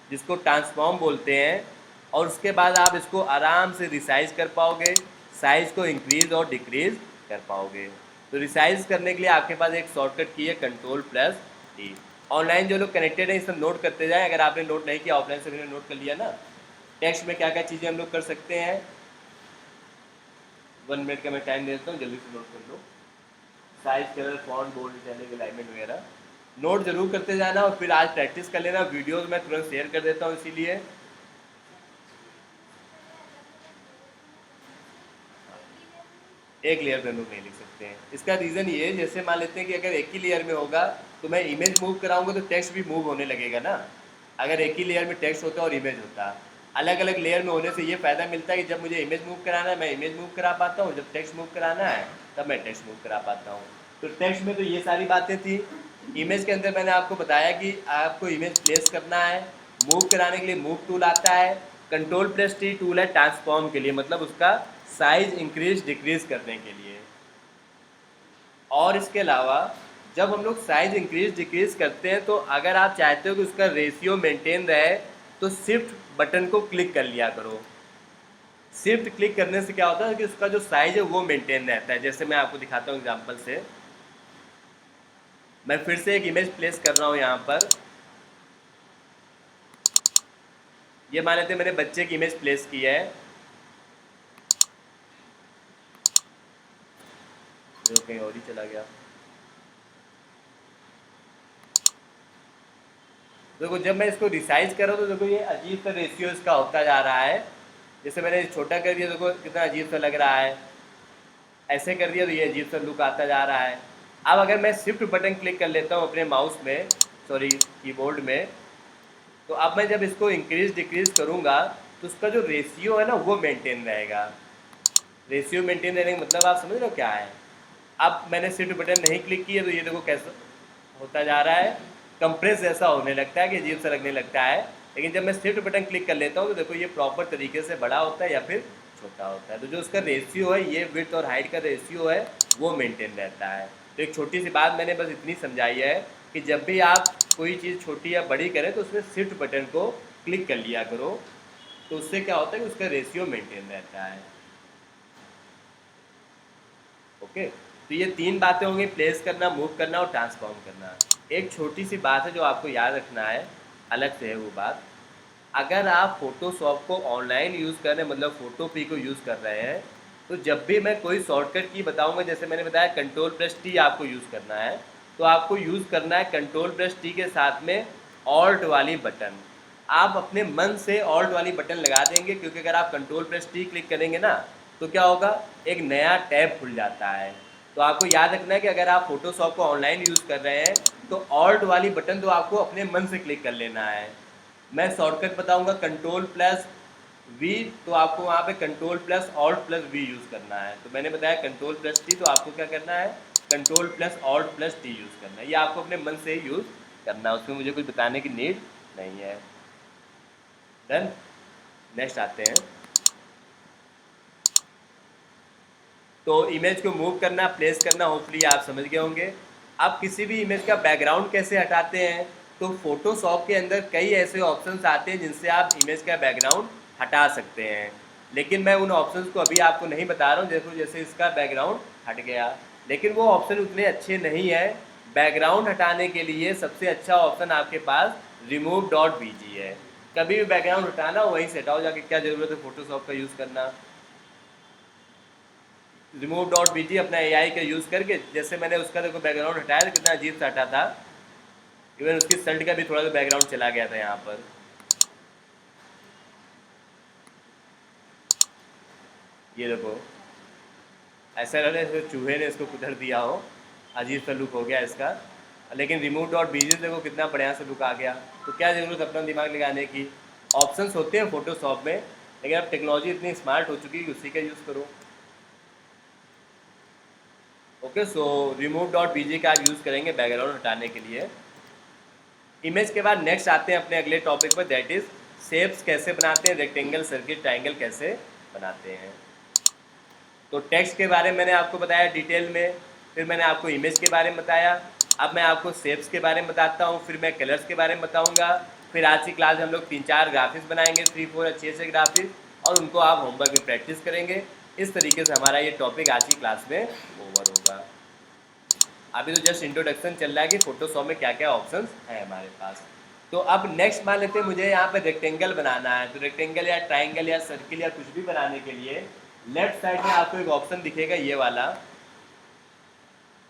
जिसको ट्रांसफॉर्म बोलते हैं, और उसके बाद आप इसको आराम से रिसाइज कर पाओगे, साइज़ को इंक्रीज़ और डिक्रीज़ कर पाओगे। तो रिसाइज करने के लिए आपके पास एक शॉर्टकट की है Ctrl+T। ऑनलाइन जो लोग कनेक्टेड हैं इस सब नोट करते जाएं, अगर आपने नोट नहीं किया ऑफलाइन से भी नोट कर लिया ना। टेक्स्ट में क्या क्या चीज़ें हम लोग कर सकते हैं, 1 मिनट का मैं टाइम दे देता हूँ, जल्दी से नोट कर लो। Size, colour, font, bold, italic, alignment वगैरह नोट जरूर करते जाना और फिर आज प्रैक्टिस कर लेना। वीडियोज़ मैं तुरंत शेयर कर देता हूँ, इसीलिए एक लेयर पे हम लोग नहीं लिख सकते हैं। इसका रीज़न ये है, जैसे मान लेते हैं कि अगर एक ही लेयर में होगा तो मैं इमेज मूव कराऊंगा तो टेक्स्ट भी मूव होने लगेगा ना। अगर एक ही लेयर में टेक्स्ट होता और इमेज होता, अलग अलग लेयर में होने से ये फ़ायदा मिलता है कि जब मुझे इमेज मूव कराना है मैं इमेज मूव करा पाता हूँ, जब टेक्स्ट मूव कराना है तब मैं टेक्स्ट मूव करा पाता हूँ। तो टेक्स्ट में तो ये सारी बातें थी। इमेज के अंदर मैंने आपको बताया कि आपको इमेज प्लेस करना है, मूव कराने के लिए मूव टूल आता है, कंट्रोल प्लस टी टूल है ट्रांसफॉर्म के लिए, मतलब उसका साइज इंक्रीज डिक्रीज करने के लिए। और इसके अलावा जब हम लोग साइज इंक्रीज डिक्रीज करते हैं तो अगर आप चाहते हो कि उसका रेशियो मेंटेन रहे तो शिफ्ट बटन को क्लिक कर लिया करो। शिफ्ट क्लिक करने से क्या होता है कि उसका जो साइज है वो मेंटेन रहता है। जैसे मैं आपको दिखाता हूँ एग्जांपल से, मैं फिर से एक इमेज प्लेस कर रहा हूँ यहाँ पर। ये मान लेते मैंने बच्चे की इमेज प्लेस की है, जो कहीं और ही चला गया। देखो जब मैं इसको रिसाइज कर रहा हूँ तो देखो ये अजीब सा रेशियो इसका होता जा रहा है। जैसे मैंने छोटा कर दिया, देखो कितना अजीब सा लग रहा है। ऐसे कर दिया तो ये अजीब सा लुक आता जा रहा है। अब अगर मैं शिफ्ट बटन क्लिक कर लेता हूँ अपने माउस में, सॉरी कीबोर्ड में, तो अब मैं जब इसको इंक्रीज डिक्रीज करूँगा तो उसका जो रेशियो है ना वो मेंटेन रहेगा। रेशियो मेंटेन रहने का मतलब आप समझ रहे हो क्या है। अब मैंने शिफ्ट बटन नहीं क्लिक किया तो ये देखो कैसा होता जा रहा है, कंप्रेस जैसा होने लगता है कि अजीब सा लगने लगता है। लेकिन जब मैं शिफ्ट बटन क्लिक कर लेता हूँ तो देखो ये प्रॉपर तरीके से बड़ा होता है या फिर छोटा होता है। तो जो उसका रेशियो है, ये विड्थ और हाइट का रेशियो है, वो मेंटेन रहता है। तो एक छोटी सी बात मैंने बस इतनी समझाई है कि जब भी आप कोई चीज़ छोटी या बड़ी करें तो उसमें शिफ्ट बटन को क्लिक कर लिया करो, तो उससे क्या होता है कि उसका रेशियो मेंटेन रहता है। ओके, तो ये तीन बातें होंगी, प्लेस करना, मूव करना और ट्रांसफॉर्म करना। एक छोटी सी बात है जो आपको याद रखना है, अलग से है वो बात। अगर आप फोटोशॉप को ऑनलाइन यूज़ कर रहे हैं, मतलब फोटो पी को यूज़ कर रहे हैं, तो जब भी मैं कोई शॉर्टकट की बताऊंगा, जैसे मैंने बताया कंट्रोल प्लस टी आपको यूज़ करना है, तो आपको यूज़ करना है कंट्रोल प्लस टी के साथ में ऑल्ट वाली बटन। आप अपने मन से ऑल्ट वाली बटन लगा देंगे, क्योंकि अगर आप कंट्रोल प्लस टी क्लिक करेंगे ना तो क्या होगा, एक नया टैब खुल जाता है। तो आपको याद रखना है कि अगर आप फोटोशॉप को ऑनलाइन यूज़ कर रहे हैं तो ऑल्ट वाली बटन तो आपको अपने मन से क्लिक कर लेना है। मैं शॉर्टकट बताऊंगा कंट्रोल प्लस वी, तो आपको वहाँ पे control plus alt plus V use करना है। तो मैंने बताया कंट्रोल प्लस टी, तो आपको क्या करना है, control plus alt plus T use करना है। ये आपको अपने मन से ही यूज़ करना है, उसमें मुझे कुछ बताने की नीड नहीं है। डन, नेक्स्ट आते हैं। तो इमेज को मूव करना, प्लेस करना, होपफुली आप समझ गए होंगे। अब किसी भी इमेज का बैकग्राउंड कैसे हटाते हैं, तो फोटोशॉप के अंदर कई ऐसे ऑप्शंस आते हैं जिनसे आप इमेज का बैकग्राउंड हटा सकते हैं। लेकिन मैं उन ऑप्शंस को अभी आपको नहीं बता रहा हूँ। देखो जैसे इसका बैकग्राउंड हट गया, लेकिन वो ऑप्शन उतने अच्छे नहीं है। बैकग्राउंड हटाने के लिए सबसे अच्छा ऑप्शन आपके पास रिमूव डॉट बीजी है। कभी भी बैकग्राउंड हटाना वहीं से हटाओ जाके, क्या ज़रूरत है फोटोशॉप का यूज़ करना। रिमूव डॉट बीजी अपना एआई का यूज़ करके, जैसे मैंने उसका देखो बैकग्राउंड हटाया तो कितना अजीब सा हटा था। इवन उसकी शर्ट का भी थोड़ा सा बैकग्राउंड चला गया था यहाँ पर। ये देखो ऐसा लग रहा है जैसे चूहे ने इसको कुतर दिया हो, अजीब सा लुक हो गया इसका। लेकिन रिमूव डॉट बीजी देखो कितना बढ़िया सा लुक आ गया। तो क्या ज़रूरत अपना दिमाग लगाने की। ऑप्शंस होते हैं फोटोशॉप में, लेकिन अब टेक्नोलॉजी इतनी स्मार्ट हो चुकी है कि उसी का यूज़ करो। ओके, सो रिमूव डॉट बीजी का आप यूज़ करेंगे बैकग्राउंड हटाने के लिए। इमेज के बाद नेक्स्ट आते हैं अपने अगले टॉपिक पर, दैट इज शेप्स कैसे बनाते हैं, रेक्टेंगल, सर्किल, ट्रायंगल कैसे बनाते हैं। तो टेक्स्ट के बारे में मैंने आपको बताया डिटेल में, फिर मैंने आपको इमेज के बारे में बताया। अब मैं आपको शेप्स के बारे में बताता हूँ, फिर मैं कलर्स के बारे में बताऊँगा। फिर आज की क्लास में हम लोग 3-4 ग्राफिक्स बनाएंगे, 3-4 अच्छे से ग्राफिक्स, और उनको आप होमवर्क में प्रैक्टिस करेंगे। इस तरीके से हमारा ये टॉपिक आज की क्लास में ओवर होगा। अभी तो जस्ट इंट्रोडक्शन चल रहा है कि फोटोशॉप में क्या क्या ऑप्शंस हैं हमारे पास। तो अब नेक्स्ट मान लेते हैं मुझे यहाँ पे रेक्टेंगल बनाना है। तो रेक्टेंगल या ट्राइंगल या सर्किल या कुछ भी बनाने के लिए लेफ्ट साइड में आपको एक ऑप्शन दिखेगा, ये वाला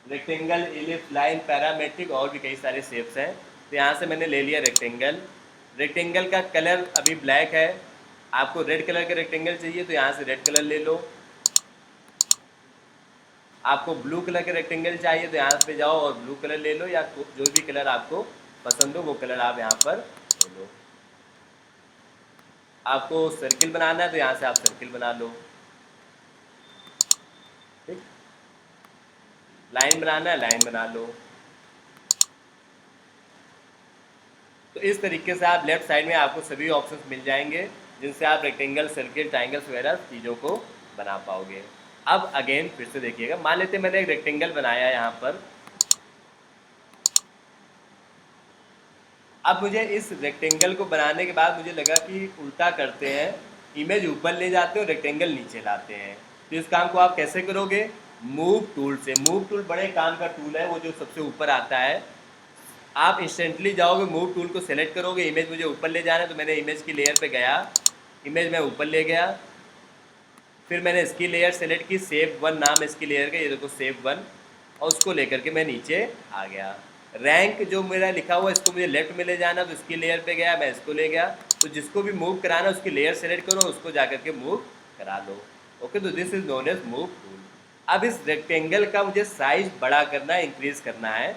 रेक्टेंगल, इलिप्स, लाइन, पैरामेट्रिक, और भी कई सारे शेप्स हैं। तो यहाँ से मैंने ले लिया रेक्टेंगल। रेक्टेंगल का कलर अभी ब्लैक है, आपको रेड कलर का रेक्टेंगल चाहिए तो यहाँ से रेड कलर ले लो। आपको ब्लू कलर के रेक्टेंगल चाहिए तो यहाँ पे जाओ और ब्लू कलर ले लो, या जो भी कलर आपको पसंद हो वो कलर आप यहाँ पर ले लो। आपको सर्किल बनाना है तो यहाँ से आप सर्किल बना लो। ठीक, लाइन बनाना है लाइन बना लो। तो इस तरीके से आप लेफ्ट साइड में आपको सभी ऑप्शंस मिल जाएंगे जिनसे आप रेक्टेंगल, सर्किल, ट्राइंगल्स वगैरह चीज़ों को बना पाओगे। अब अगेन फिर से देखिएगा, मान लेते हैं मैंने एक रेक्टेंगल बनाया है यहाँ पर। अब मुझे इस रेक्टेंगल को बनाने के बाद मुझे लगा कि उल्टा करते हैं, इमेज ऊपर ले जाते हैं और रेक्टेंगल नीचे लाते हैं। तो इस काम को आप कैसे करोगे? मूव टूल से। मूव टूल बड़े काम का टूल है, वो जो सबसे ऊपर आता है। आप इंस्टेंटली जाओगे, मूव टूल को सेलेक्ट करोगे, इमेज मुझे ऊपर ले जाना है तो मैंने इमेज की लेयर पे गया, इमेज मैं ऊपर ले गया, फिर मैंने इसकी लेयर सेलेक्ट की, सेव वन नाम है इसकी लेयर का, ये देखो सेव वन, और उसको लेकर के मैं नीचे आ गया। रैंक जो मेरा लिखा हुआ है इसको मुझे लेफ्ट में ले जाना, तो इसकी लेयर पे गया, मैं इसको ले गया। तो जिसको भी मूव कराना उसकी लेयर सेलेक्ट करो, उसको जाकर के मूव करा लो। ओके, तो this is known as move tool. अब इस रेक्टेंगल का मुझे साइज बड़ा करना है, इंक्रीज करना है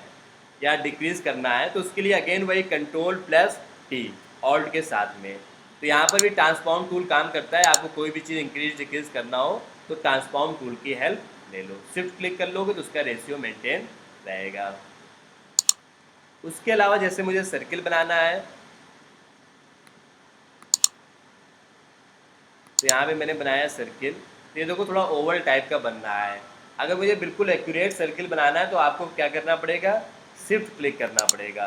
या डिक्रीज करना है, तो उसके लिए अगेन वही कंट्रोल प्लस टी ऑल्ट के साथ में। तो यहाँ पर भी ट्रांसफॉर्म टूल काम करता है, आपको कोई भी चीज़ इंक्रीज डिक्रीज करना हो तो ट्रांसफॉर्म टूल की हेल्प ले लो। शिफ्ट क्लिक कर लोगे तो उसका रेशियो मेंटेन रहेगा। उसके अलावा जैसे मुझे सर्किल बनाना है, तो यहाँ पे मैंने बनाया सर्किल, तो ये देखो थोड़ा ओवल टाइप का बन रहा है। अगर मुझे बिल्कुल एक्यूरेट सर्किल बनाना है तो आपको क्या करना पड़ेगा? शिफ्ट क्लिक करना पड़ेगा।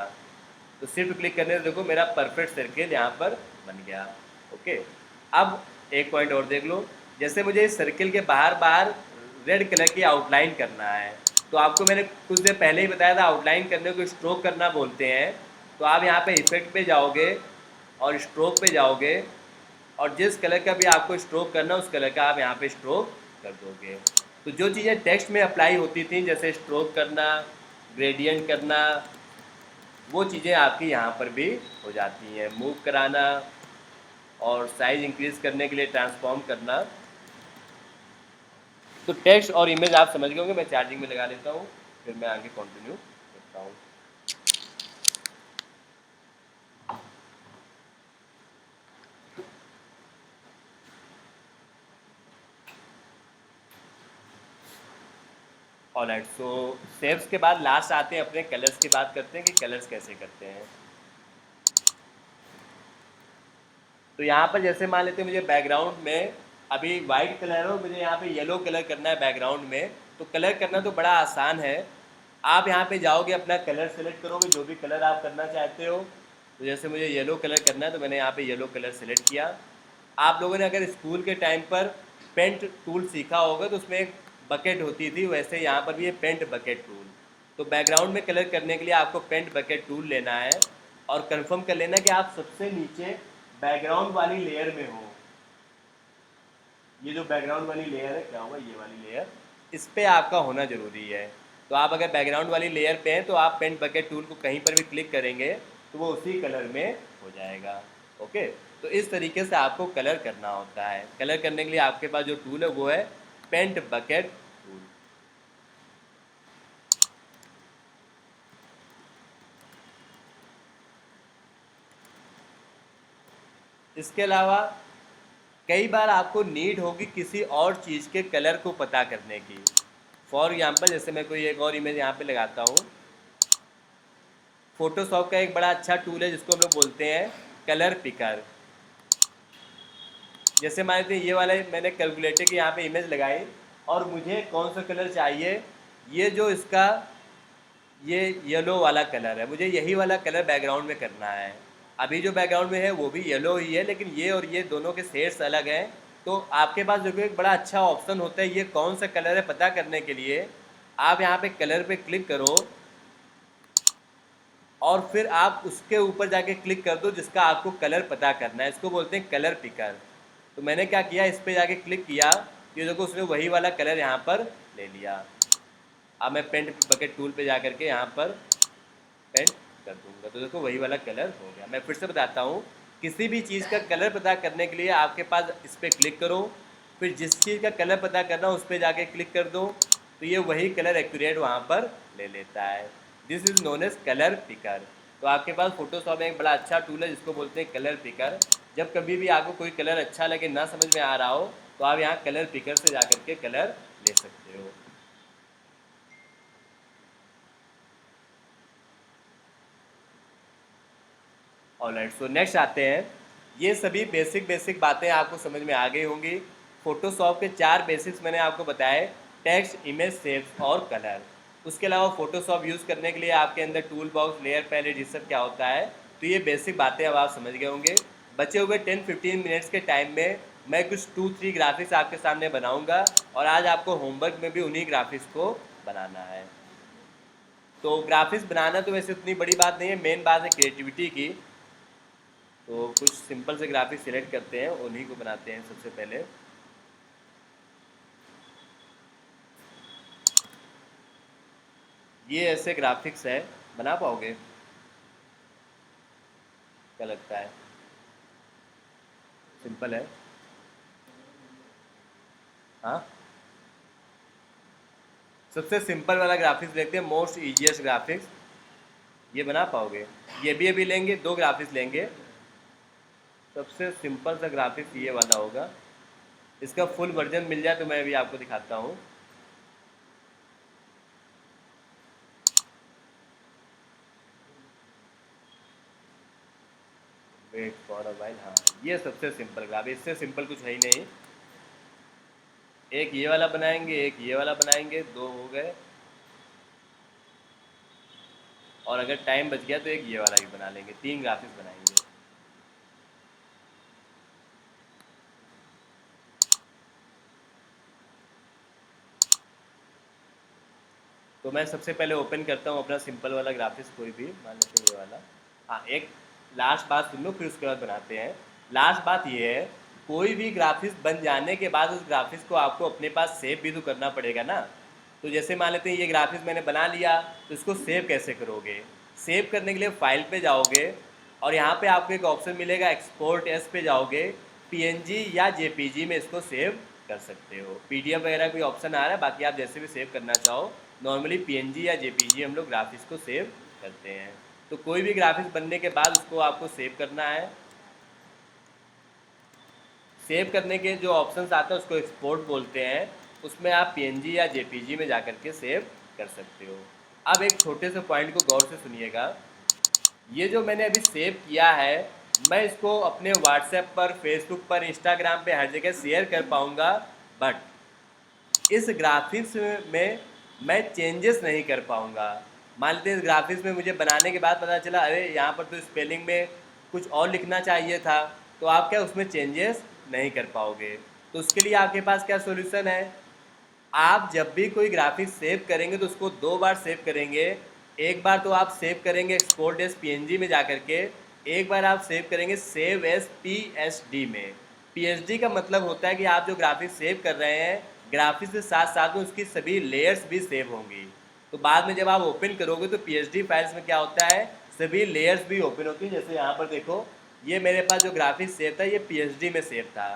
तो शिफ्ट क्लिक करने से देखो मेरा परफेक्ट सर्किल यहाँ पर बन गया। ओके, अब एक पॉइंट और देख लो, जैसे मुझे इस सर्किल के बाहर बाहर रेड कलर की आउटलाइन करना है, तो आपको मैंने कुछ देर पहले ही बताया था आउटलाइन करने को स्ट्रोक करना बोलते हैं। तो आप यहाँ पे इफेक्ट पे जाओगे और स्ट्रोक पे जाओगे, और जिस कलर का भी आपको स्ट्रोक करना उस कलर का आप यहाँ पे स्ट्रोक कर दोगे। तो जो चीज़ें टेक्स्ट में अप्लाई होती थी जैसे स्ट्रोक करना, ग्रेडियंट करना, वो चीज़ें आपकी यहाँ पर भी हो जाती हैं। मूव कराना और साइज इंक्रीज करने के लिए ट्रांसफॉर्म करना। तो टेक्स्ट और इमेज आप समझ गए होंगे। मैं चार्जिंग में लगा लेता हूँ, फिर मैं आगे कंटिन्यू करता हूँ। ऑलराइट, सो शेप्स के बाद लास्ट आते हैं अपने कलर्स की बात करते हैं कि कलर्स कैसे करते हैं। तो यहाँ पर जैसे मान लेते हैं मुझे बैकग्राउंड में अभी वाइट कलर है और मुझे यहाँ पे येलो कलर करना है बैकग्राउंड में, तो कलर करना तो बड़ा आसान है। आप यहाँ पे जाओगे, अपना कलर सेलेक्ट करोगे, जो भी कलर आप करना चाहते हो। तो जैसे मुझे येलो कलर करना है तो मैंने यहाँ पे येलो कलर सेलेक्ट किया। आप लोगों ने अगर स्कूल के टाइम पर पेंट टूल सीखा होगा तो उसमें एक बकेट होती थी, वैसे यहाँ पर भी ये पेंट बकेट टूल। तो बैकग्राउंड में कलर करने के लिए आपको पेंट बकेट टूल लेना है और कंफर्म कर लेना कि आप सबसे नीचे बैकग्राउंड वाली लेयर में हो। ये जो बैकग्राउंड वाली लेयर है, क्या हुआ, ये वाली लेयर, इस पे आपका होना ज़रूरी है। तो आप अगर बैकग्राउंड वाली लेयर पे हैं तो आप पेंट बकेट टूल को कहीं पर भी क्लिक करेंगे तो वो उसी कलर में हो जाएगा। ओके, तो इस तरीके से आपको कलर करना होता है। कलर करने के लिए आपके पास जो टूल है वो है पेंट बकेट टूल। इसके अलावा कई बार आपको नीड होगी किसी और चीज़ के कलर को पता करने की। फॉर एग्जाम्पल जैसे मैं कोई एक और इमेज यहाँ पे लगाता हूँ। फोटोशॉप का एक बड़ा अच्छा टूल है जिसको हम लोग बोलते हैं कलर पिकर। जैसे मान लीजिए ये वाला मैंने कैलकुलेटर की यहाँ पे इमेज लगाई और मुझे कौन सा कलर चाहिए, ये जो इसका ये येलो वाला कलर है, मुझे यही वाला कलर बैकग्राउंड में करना है। अभी जो बैकग्राउंड में है वो भी येलो ही है, लेकिन ये और ये दोनों के शेड्स अलग हैं। तो आपके पास जो एक बड़ा अच्छा ऑप्शन होता है ये कौन सा कलर है पता करने के लिए, आप यहाँ पे कलर पे क्लिक करो और फिर आप उसके ऊपर जाके क्लिक कर दो जिसका आपको कलर पता करना है। इसको बोलते हैं कलर पिकर। तो मैंने क्या किया, इस पर जाके क्लिक किया, ये देखो उसने वही वाला कलर यहाँ पर ले लिया। अब मैं पेंट बकेट टूल पे जा करके यहाँ पर पेंट कर दूंगा तो देखो वही वाला कलर हो गया। मैं फिर से बताता हूँ, किसी भी चीज़ का कलर पता करने के लिए आपके पास इस पर क्लिक करो, फिर जिस चीज़ का कलर पता करना उस पर जाके क्लिक कर दो, तो ये वही कलर एक्यूरेट वहाँ पर ले लेता है। This is known as colour picker. तो आपके पास फोटोशॉप में एक बड़ा अच्छा टूल है जिसको बोलते हैं कलर पिकर। जब कभी भी आपको कोई कलर अच्छा लगे, ना समझ में आ रहा हो, तो आप यहाँ कलर पिकर से जा करके कलर ले सकते हो। ऑलराइट, सो नेक्स्ट आते हैं, ये सभी बेसिक बेसिक बातें आपको समझ में आ गई होंगी। फोटोशॉप के 4 बेसिक्स मैंने आपको बताए, टेक्स्ट, इमेज, शेप्स और कलर। उसके अलावा फोटोशॉप यूज़ करने के लिए आपके अंदर टूल बॉक्स, लेयर पैलेट, ये सब क्या होता है। तो ये बेसिक बातें अब आप समझ गए होंगे। बचे हुए 10-15 मिनट्स के टाइम में मैं कुछ 2-3 ग्राफिक्स आपके सामने बनाऊंगा और आज आपको होमवर्क में भी उन्हीं ग्राफिक्स को बनाना है। तो ग्राफिक्स बनाना तो वैसे उतनी बड़ी बात नहीं है, मेन बात है क्रिएटिविटी की। तो कुछ सिंपल से ग्राफिक्स सिलेक्ट करते हैं, उन्हीं को बनाते हैं सबसे पहले। ये ऐसे ग्राफिक्स है, बना पाओगे क्या लगता है? सिंपल है। हाँ, सबसे सिंपल वाला ग्राफिक्स देखते हैं, मोस्ट ईजिएस्ट ग्राफिक्स। ये बना पाओगे? ये भी अभी लेंगे, 2 ग्राफिक्स लेंगे। सबसे सिंपल सा ग्राफिक्स ये वाला होगा। इसका फुल वर्जन मिल जाए तो मैं अभी आपको दिखाता हूँ। Wait for a while. हाँ, ये सबसे सिंपल ग्राफिक, इससे सिंपल कुछ है ही नहीं। एक ये वाला बनाएंगे, एक ये वाला बनाएंगे, 2 हो गए। और अगर टाइम बच गया तो एक ये वाला भी बना लेंगे, 3 ग्राफिक्स बनाएंगे। तो मैं सबसे पहले ओपन करता हूँ अपना सिंपल वाला ग्राफिक्स, कोई भी मान लेते हैं ये वाला। हाँ, एक लास्ट बात सुन लो, फिर उसके बाद बनाते हैं। लास्ट बात ये है, कोई भी ग्राफिक्स बन जाने के बाद उस ग्राफिक्स को आपको अपने पास सेव भी तो करना पड़ेगा ना। तो जैसे मान लेते हैं ये ग्राफिक्स मैंने बना लिया, तो इसको सेव कैसे करोगे? सेव करने के लिए फाइल पे जाओगे और यहाँ पे आपको एक ऑप्शन मिलेगा एक्सपोर्ट एस पे जाओगे, पीएनजी या जेपीजी में इसको सेव कर सकते हो। पीडीएफ वगैरह कोई ऑप्शन आ रहा है, बाकी आप जैसे भी सेव करना चाहो। नॉर्मली पीएनजी या जेपीजी हम लोग ग्राफिक्स को सेव करते हैं। तो कोई भी ग्राफिक्स बनने के बाद उसको आपको सेव करना है। सेव करने के जो ऑप्शंस आते हैं उसको एक्सपोर्ट बोलते हैं। उसमें आप पीएनजी या जेपीजी में जा के सेव कर सकते हो। अब एक छोटे से पॉइंट को गौर से सुनिएगा। ये जो मैंने अभी सेव किया है, मैं इसको अपने व्हाट्सएप पर, फेसबुक पर, इंस्टाग्राम पे हर जगह शेयर कर पाऊँगा, बट इस ग्राफिक्स में मैं चेंजेस नहीं कर पाऊँगा। मान लेते हैं इस ग्राफिक्स में मुझे बनाने के बाद पता चला अरे यहाँ पर तो स्पेलिंग में कुछ और लिखना चाहिए था, तो आप क्या उसमें चेंजेस नहीं कर पाओगे। तो उसके लिए आपके पास क्या सोल्यूशन है, आप जब भी कोई ग्राफिक्स सेव करेंगे तो उसको 2 बार सेव करेंगे। एक बार तो आप सेव करेंगे एक्सपोर्ट एस पीएनजी में जा करके, एक बार आप सेव करेंगे सेव एस पीएसडी में। पीएसडी का मतलब होता है कि आप जो ग्राफिक्स सेव कर रहे हैं, ग्राफिक्स के साथ साथ में उसकी सभी लेयर्स भी सेव होंगी। तो बाद में जब आप ओपन करोगे तो पीएसडी फाइल्स में क्या होता है, सभी लेयर्स भी ओपन होती हैं। जैसे यहाँ पर देखो, ये मेरे पास जो ग्राफिक्स सेव था ये पीएसडी में सेव था।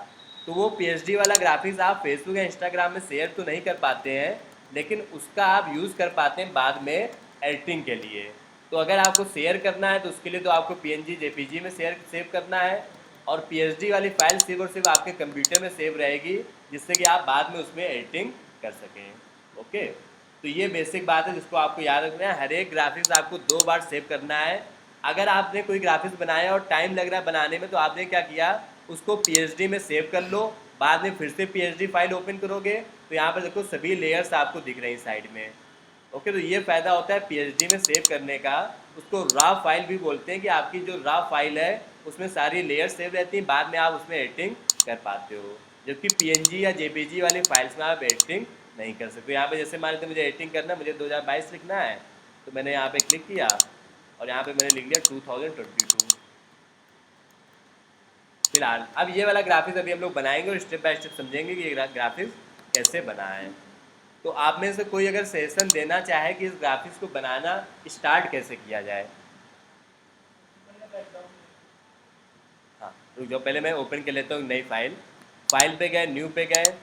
तो वो पीएचडी वाला ग्राफिक्स आप फेसबुक या इंस्टाग्राम में शेयर तो नहीं कर पाते हैं, लेकिन उसका आप यूज़ कर पाते हैं बाद में एडिटिंग के लिए। तो अगर आपको शेयर करना है तो उसके लिए तो आपको पीएनजी जेपीजी में सेव करना है, और पीएचडी वाली फाइल सिर्फ और सिर्फ आपके कंप्यूटर में सेव रहेगी, जिससे कि आप बाद में उसमें एडिटिंग कर सकें। ओके, तो ये बेसिक बात है जिसको आपको याद रखना है। हर एक ग्राफिक्स आपको 2 बार सेव करना है। अगर आपने कोई ग्राफिक्स बनाया और टाइम लग रहा है बनाने में, तो आपने क्या किया, उसको पीएचडी में सेव कर लो, बाद में फिर से पीएचडी फाइल ओपन करोगे तो यहाँ पर देखो सभी लेयर्स आपको दिख रही साइड में। ओके, तो ये फ़ायदा होता है पीएचडी में सेव करने का। उसको रॉ फाइल भी बोलते हैं कि आपकी जो रॉ फाइल है उसमें सारी लेयर सेव रहती हैं, बाद में आप उसमें एडिटिंग कर पाते हो। जबकि पीएनजी या जेपीजी वाली फाइल्स में आप एडिटिंग नहीं कर सकते। यहाँ पे जैसे मान लेते मुझे एडिटिंग करना, मुझे 2022 लिखना है, तो मैंने यहाँ पे क्लिक किया और यहाँ पे मैंने लिख लिया 2022 फिलहाल। अब ये वाला ग्राफिक्स अभी हम लोग बनाएंगे और स्टेप बाय स्टेप समझेंगे कि ये ग्राफिक्स कैसे बना है। तो आप में से कोई अगर सेशन देना चाहे कि इस ग्राफिक्स को बनाना स्टार्ट कैसे किया जाए। हाँ, रुक जाओ, पहले मैं ओपन कर लेता हूँ नई फाइल। फाइल पे गए, न्यू पे गए,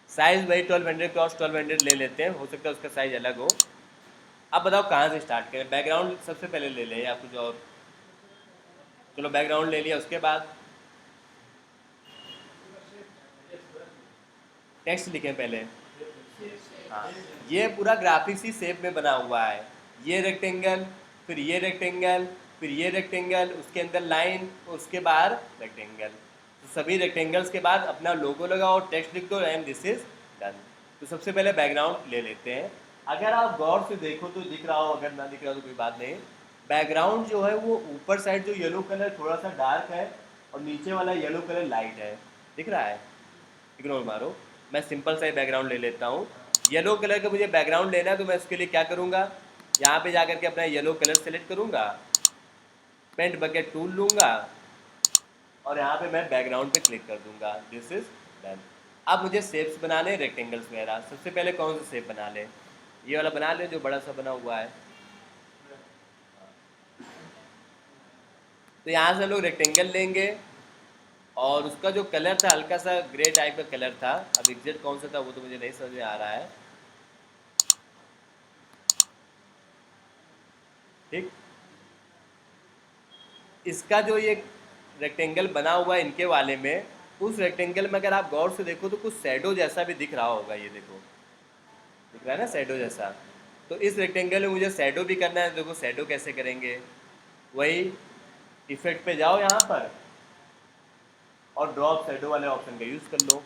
साइज़ वही 1200 क्रॉस 1200 ले लेते हैं, हो सकता है उसका साइज़ अलग हो। अब बताओ कहाँ से स्टार्ट करें, बैकग्राउंड सबसे पहले ले लें या कुछ और? चलो बैकग्राउंड ले लिया, उसके बाद टेक्स्ट लिखें पहले। हाँ, ये पूरा ग्राफिक्स ही शेप में बना हुआ है। ये रेक्टेंगल, फिर ये रेक्टेंगल, फिर ये रेक्टेंगल, उसके अंदर लाइन, उसके बाद रेक्टेंगल। तो सभी रेक्टेंगल्स के बाद अपना लोगो लगाओ, टेक्स्ट लिख दो एंड दिस इज डन। तो सबसे पहले बैकग्राउंड ले लेते हैं। अगर आप गौर से देखो तो दिख रहा हो, अगर ना दिख रहा हो तो कोई बात नहीं। बैकग्राउंड जो है वो ऊपर साइड जो येलो कलर थोड़ा सा डार्क है और नीचे वाला येलो कलर लाइट है, दिख रहा है? इग्नोर मारो, मैं सिंपल सा बैकग्राउंड ले लेता हूँ। येलो कलर का मुझे बैकग्राउंड लेना है तो मैं उसके लिए क्या करूँगा, यहाँ पे जाकर के अपना येलो कलर सेलेक्ट करूँगा, पेंट बकेट टूल लूँगा और यहाँ पे मैं बैकग्राउंड पे क्लिक कर दूँगा, दिस इज डन। अब मुझे शेप्स बनाने रेक्टेंगल्स वगैरह। सबसे पहले कौन सा शेप बना ले, ये वाला बना ले जो बड़ा सा बना हुआ है। तो यहाँ से हम लोग रेक्टेंगल लेंगे और उसका जो कलर था हल्का सा ग्रे टाइप का कलर था। अब एग्जैक्ट कौन सा था वो तो मुझे नहीं समझ में आ रहा है, ठीक। इसका जो ये रेक्टेंगल बना हुआ है इनके वाले में, उस रेक्टेंगल में अगर आप गौर से देखो तो कुछ शैडो जैसा भी दिख रहा होगा, ये देखो दिख रहा है ना शैडो जैसा। तो इस रेक्टेंगल में मुझे शैडो भी करना है। देखो शैडो कैसे करेंगे, वही इफेक्ट पे जाओ यहाँ पर और ड्रॉप शैडो वाले ऑप्शन का यूज़ कर लो।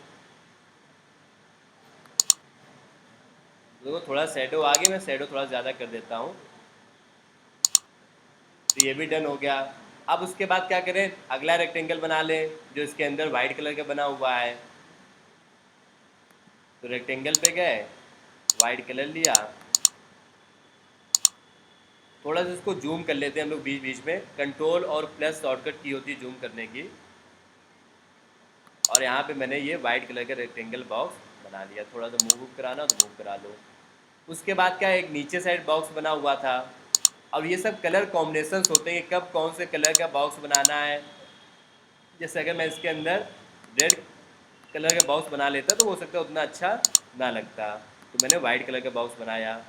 देखो थोड़ा शैडो आगे, मैं शैडो थोड़ा ज़्यादा कर देता हूँ, तो ये भी डन हो गया। अब उसके बाद क्या करें, अगला रेक्टेंगल बना लें जो इसके अंदर वाइट कलर का बना हुआ है। तो रेक्टेंगल पे गए, वाइट कलर लिया, थोड़ा सा इसको जूम कर लेते हैं हम लोग बीच बीच में। कंट्रोल और प्लस शॉर्टकट की होती है जूम करने की। और यहाँ पे मैंने ये वाइट कलर का रेक्टेंगल बॉक्स बना लिया। थोड़ा सा मूव कराना तो मूव करा लो। उसके बाद क्या, एक नीचे साइड बॉक्स बना हुआ था। अब ये सब कलर कॉम्बिनेशंस होते हैं कि कब कौन से कलर का बॉक्स बनाना है। जैसे अगर मैं इसके अंदर रेड कलर का बॉक्स बना लेता तो हो सकता है उतना अच्छा ना लगता, तो मैंने वाइट कलर का बॉक्स बनाया।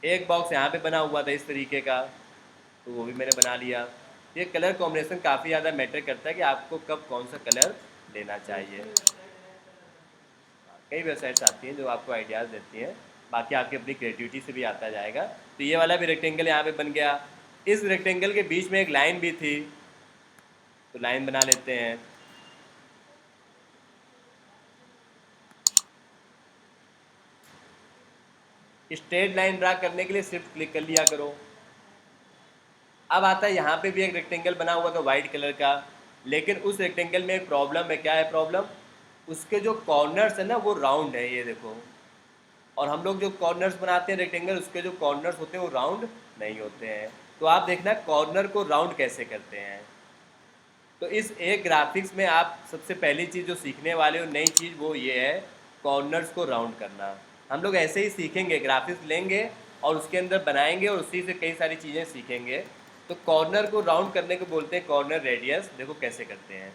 एक बॉक्स यहाँ पे बना हुआ था इस तरीके का, तो वो भी मैंने बना लिया। ये कलर कॉम्बिनेशन काफ़ी ज़्यादा मैटर करता है कि आपको कब कौन सा कलर लेना चाहिए। कई वेबसाइट्स आती हैं जो आपको आइडियाज़ देती हैं, बाकी आपकी अपनी क्रिएटिविटी से भी आता जाएगा। तो ये वाला भी रेक्टेंगल यहाँ पे बन गया। इस रेक्टेंगल के बीच में एक लाइन भी थी, तो लाइन बना लेते हैं। स्ट्रेट लाइन ड्रा करने के लिए सिर्फ क्लिक कर लिया करो। अब आता है यहाँ पे भी एक रेक्टेंगल बना हुआ था वाइट कलर का, लेकिन उस रेक्टेंगल में एक प्रॉब्लम है। क्या है प्रॉब्लम, उसके जो कॉर्नर्स है ना वो राउंड है, ये देखो। और हम लोग जो कॉर्नर्स बनाते हैं रेक्टेंगल, उसके जो कॉर्नर्स होते हैं वो राउंड नहीं होते हैं। तो आप देखना कॉर्नर को राउंड कैसे करते हैं। तो इस एक ग्राफिक्स में आप सबसे पहली चीज़ जो सीखने वाले हो नई चीज़, वो ये है कॉर्नर्स को राउंड करना। हम लोग ऐसे ही सीखेंगे, ग्राफिक्स लेंगे और उसके अंदर बनाएंगे और उसी से कई सारी चीज़ें सीखेंगे। तो कॉर्नर को राउंड करने को बोलते हैं कॉर्नर रेडियस। देखो कैसे करते हैं।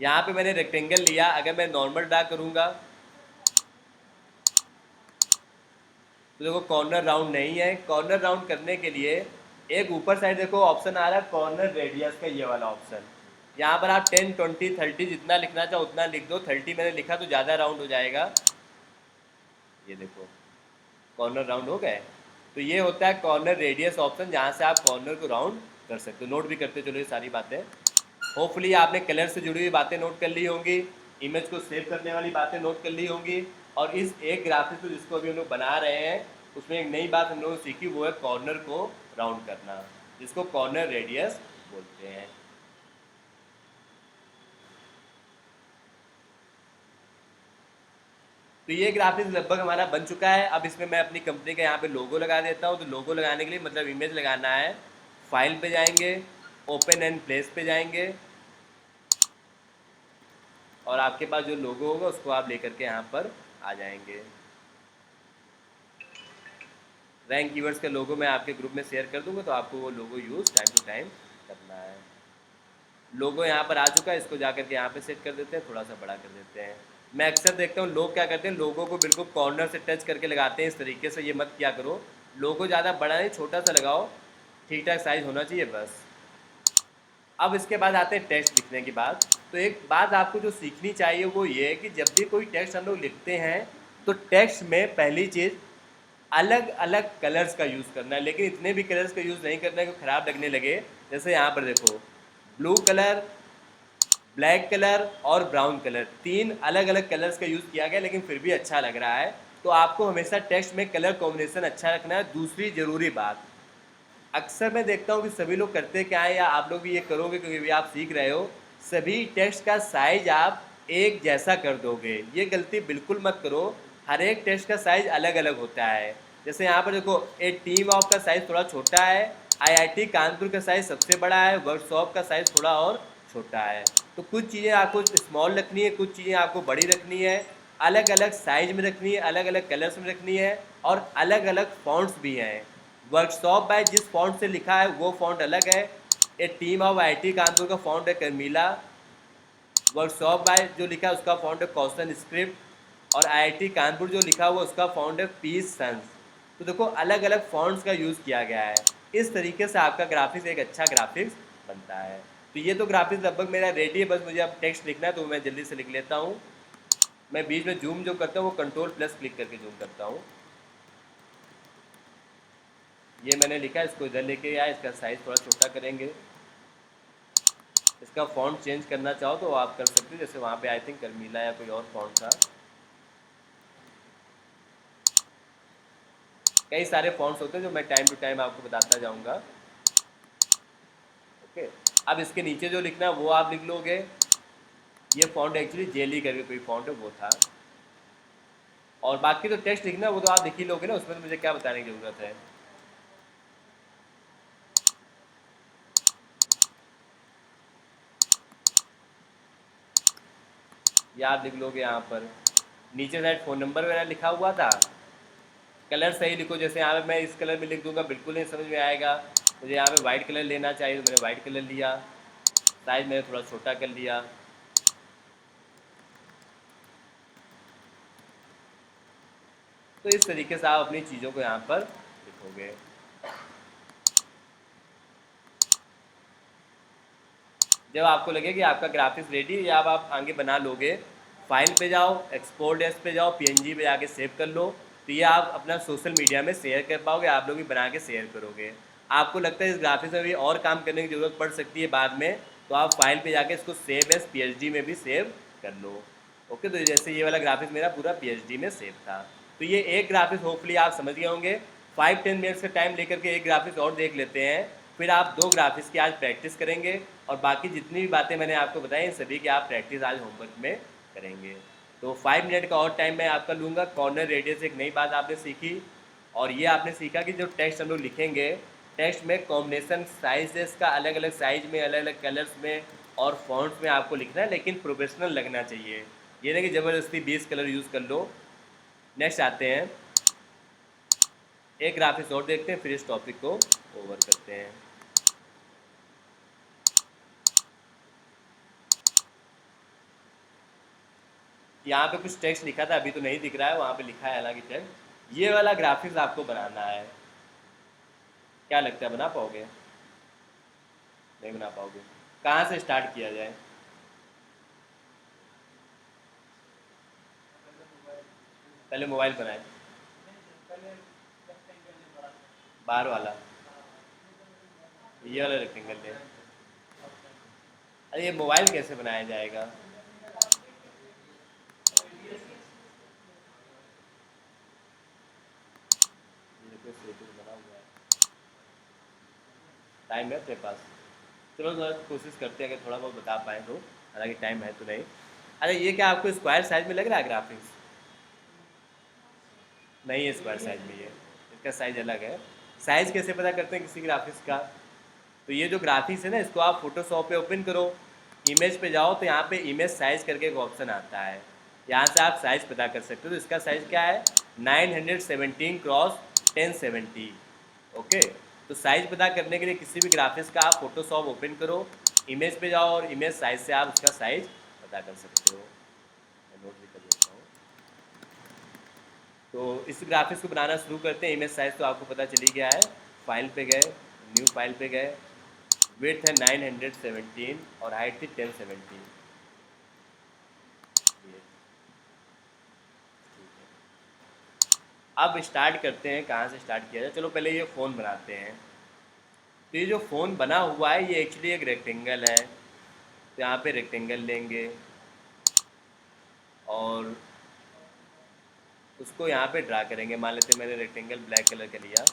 यहाँ पे मैंने रेक्टेंगल लिया, अगर मैं नॉर्मल ड्रा करूँगा तो देखो कॉर्नर राउंड नहीं है। कॉर्नर राउंड करने के लिए एक ऊपर साइड देखो ऑप्शन आ रहा है कॉर्नर रेडियस का, ये वाला ऑप्शन। यहाँ पर आप 10, 20, 30 जितना लिखना चाहो उतना लिख दो। 30 मैंने लिखा तो ज़्यादा राउंड हो जाएगा। ये देखो कॉर्नर राउंड हो गए। तो ये होता है कॉर्नर रेडियस ऑप्शन, जहाँ से आप कॉर्नर को राउंड कर सकते हो। नोट भी करते चलो ये सारी बातें। होपफुली आपने कलर से जुड़ी हुई बातें नोट कर ली होंगी, इमेज को सेव करने वाली बातें नोट कर ली होंगी। और इस एक ग्राफिक्स को जिसको अभी हम लोग बना रहे हैं, उसमें एक नई बात हम लोगों ने सीखी, वो है कॉर्नर को राउंड करना, जिसको कॉर्नर रेडियस बोलते हैं। तो ये ग्राफिक्स लगभग हमारा बन चुका है। अब इसमें मैं अपनी कंपनी का यहाँ पे लोगो लगा देता हूँ। तो लोगो लगाने के लिए मतलब इमेज लगाना है, फाइल पे जाएंगे, ओपन एंड प्लेस पे जाएंगे और आपके पास जो लोगो होगा उसको आप लेकर के यहाँ पर आ जाएंगे। रैंक कीवर्ड्स का लोगो मैं आपके ग्रुप में शेयर कर दूंगा, तो आपको वो लोगो यूज़ टाइम टू टाइम करना है। लोगो यहाँ पर आ चुका है, इसको जाकर के यहाँ पे सेट कर देते हैं, थोड़ा सा बड़ा कर देते हैं। मैं अक्सर देखता हूँ लोग क्या करते हैं, लोगों को बिल्कुल कॉर्नर से टच करके लगाते हैं इस तरीके से। ये मत किया करो, लोगो ज़्यादा बड़ा नहीं छोटा सा लगाओ, ठीक ठाक साइज़ होना चाहिए बस। अब इसके बाद आते हैं टेक्स्ट लिखने की बात। तो एक बात आपको जो सीखनी चाहिए वो ये है कि जब भी कोई टेक्स्ट हम लोग लिखते हैं तो टेक्स्ट में पहली चीज़ अलग अलग कलर्स का यूज़ करना है, लेकिन इतने भी कलर्स का यूज़ नहीं करना है कि ख़राब लगने लगे। जैसे यहाँ पर देखो, ब्लू कलर, ब्लैक कलर और ब्राउन कलर, तीन अलग अलग कलर्स का यूज़ किया गया, लेकिन फिर भी अच्छा लग रहा है। तो आपको हमेशा टेक्स्ट में कलर कॉम्बिनेशन अच्छा रखना है। दूसरी ज़रूरी बात, अक्सर मैं देखता हूँ कि सभी लोग करते क्या है, या आप लोग भी ये करोगे क्योंकि भी आप सीख रहे हो, सभी टेक्स्ट का साइज आप एक जैसा कर दोगे। ये गलती बिल्कुल मत करो। हर एक टेक्स्ट का साइज अलग अलग होता है। जैसे यहाँ पर देखो, ए टीम ऑफ का साइज़ थोड़ा छोटा है, आईआईटी कानपुर का साइज़ सबसे बड़ा है, वर्कशॉप का साइज़ थोड़ा और छोटा है। तो कुछ चीज़ें आपको स्मॉल रखनी है, कुछ चीज़ें आपको बड़ी रखनी है, अलग अलग साइज में रखनी है, अलग अलग कलर्स में रखनी है, और अलग अलग फॉन्ट्स भी हैं। वर्कशॉप बाय जिस फॉन्ट से लिखा है वो फॉन्ट अलग है। ए टीम ऑफ आईआईटी कानपुर का फॉन्ट है कर्मीला, वर्कशॉप बाय जो लिखा है उसका फॉन्ट है कौशन स्क्रिप्ट, और आईआईटी कानपुर जो लिखा हुआ उसका फॉन्ट है पीस सन्स। तो देखो, अलग अलग फॉन्ट्स का यूज़ किया गया है। इस तरीके से आपका ग्राफिक्स एक अच्छा ग्राफिक्स बनता है। तो ये तो ग्राफिक्स लगभग मेरा रेडी है, बस मुझे अब टेक्स्ट लिखना है, तो मैं जल्दी से लिख लेता हूँ। मैं बीच में जूम जो करता हूँ वो कंट्रोल प्लस क्लिक करके जूम करता हूँ। ये मैंने लिखा है, इसको इधर लेके आया, इसका साइज़ थोड़ा छोटा करेंगे। इसका फ़ॉन्ट चेंज करना चाहो तो आप कर सकते हो, जैसे वहाँ पे आई थिंक कर्मीला या कोई और फ़ॉन्ट था। कई सारे फ़ॉन्ट्स होते हैं जो मैं टाइम टू टाइम आपको बताता जाऊँगा। ओके, अब इसके नीचे जो लिखना है वो आप लिख लोगे। ये फ़ॉन्ट एक्चुअली जेली करके कोई फ़ॉन्ट है वो था, और बाकी तो टेक्स्ट लिखना है वो तो आप लिख ही लोगे ना, उसमें तो मुझे क्या बताने की ज़रूरत है। ये आप लिख लोगे यहाँ पर। नीचे साइड फ़ोन नंबर वगैरह लिखा हुआ था। कलर सही लिखो, जैसे यहाँ पे मैं इस कलर में लिख दूंगा बिल्कुल नहीं समझ में आएगा। मुझे यहाँ पे वाइट कलर लेना चाहिए तो मैंने वाइट कलर लिया, साइज मैंने थोड़ा छोटा कर लिया। तो इस तरीके से आप अपनी चीज़ों को यहाँ पर लिखोगे। जब आपको लगे कि आपका ग्राफिक्स रेडी है या आप आगे बना लोगे, फाइल पे जाओ, एक्सपोर्ट एस पे जाओ, पीएनजी पे जाके सेव कर लो। तो ये आप अपना सोशल मीडिया में शेयर कर पाओगे, आप लोग भी बना के शेयर करोगे। आपको लगता है इस ग्राफिक्स में भी और काम करने की ज़रूरत पड़ सकती है बाद में, तो आप फाइल पे जाके इसको सेव एस पीएचडी में भी सेव कर लो। ओके, तो जैसे ये वाला ग्राफिक्स मेरा पूरा पीएचडी में सेव था। तो ये एक ग्राफिक्स होपफुली आप समझ गए होंगे। 5-10 मिनट्स का टाइम लेकर के एक ग्राफिक्स और देख लेते हैं, फिर आप दो ग्राफिक्स की आज प्रैक्टिस करेंगे, और बाकी जितनी भी बातें मैंने आपको बताई सभी की आप प्रैक्टिस आज होमवर्क में करेंगे। तो 5 मिनट का और टाइम मैं आपका लूँगा। कॉर्नर रेडियस एक नई बात आपने सीखी, और ये आपने सीखा कि जो टेक्स्ट हम लोग लिखेंगे, टेक्स्ट में कॉम्बिनेशन साइजेस का अलग अलग साइज में, अलग अलग कलर्स में और फॉन्ट्स में आपको लिखना है, लेकिन प्रोफेशनल लगना चाहिए। ये नहीं कि ज़बरदस्ती 20 कलर यूज़ कर लो। नेक्स्ट आते हैं, एक ग्राफिक्स और देखते हैं, फिर इस टॉपिक को ओवर करते हैं। यहाँ पे कुछ टेक्स्ट लिखा था, अभी तो नहीं दिख रहा है, वहाँ पे लिखा है हालांकि टेक्स्ट। ये वाला ग्राफिक्स आपको बनाना है। क्या लगता है बना पाओगे? नहीं बना पाओगे। कहाँ से स्टार्ट किया जाए? पहले मोबाइल बनाए, बाहर वाला, ये वाला रेक्टेंगल है। अरे ये मोबाइल कैसे बनाया जाएगा? ये देखो, स्टेटस बना हुआ है। टाइम है तेरे पास? चलो थोड़ा कोशिश करते हैं, अगर थोड़ा बहुत बता पाए तो, हालांकि टाइम है तो नहीं। अरे ये क्या आपको स्क्वायर साइज में लग रहा है ग्राफिक्स? नहीं है स्क्वायर साइज में, ये इसका साइज अलग है। साइज कैसे पता करते हैं किसी ग्राफिक्स का? तो ये जो ग्राफिक्स है ना, इसको आप फोटोशॉप पे ओपन करो, इमेज पे जाओ, तो यहाँ पे इमेज साइज़ करके एक ऑप्शन आता है। यहाँ से आप साइज़ पता कर सकते हो। तो इसका साइज़ क्या है? 917 क्रॉस 1070। ओके, तो साइज़ पता करने के लिए किसी भी ग्राफिक्स का आप फोटोशॉप ओपन करो, इमेज पे जाओ, और इमेज साइज़ से आप उसका साइज़ पता कर सकते हो। मैं नोट भी कर लेता हूँ। तो इस ग्राफिक्स को बनाना शुरू करते हैं। इमेज साइज़ तो आपको पता चली गया है। फाइल पे गए, न्यू फाइल पे गए, विड्थ है 917 और हाइट थी 1070। ये ठीक है। अब स्टार्ट करते हैं, कहाँ से स्टार्ट किया जाए। चलो पहले ये फ़ोन बनाते हैं। तो ये जो फ़ोन बना हुआ है ये एक्चुअली एक रेक्टेंगल है। तो यहाँ पे रेक्टेंगल लेंगे और उसको यहाँ पे ड्रा करेंगे। मान लेते हैं मैंने रेक्टेंगल ब्लैक कलर का लिया।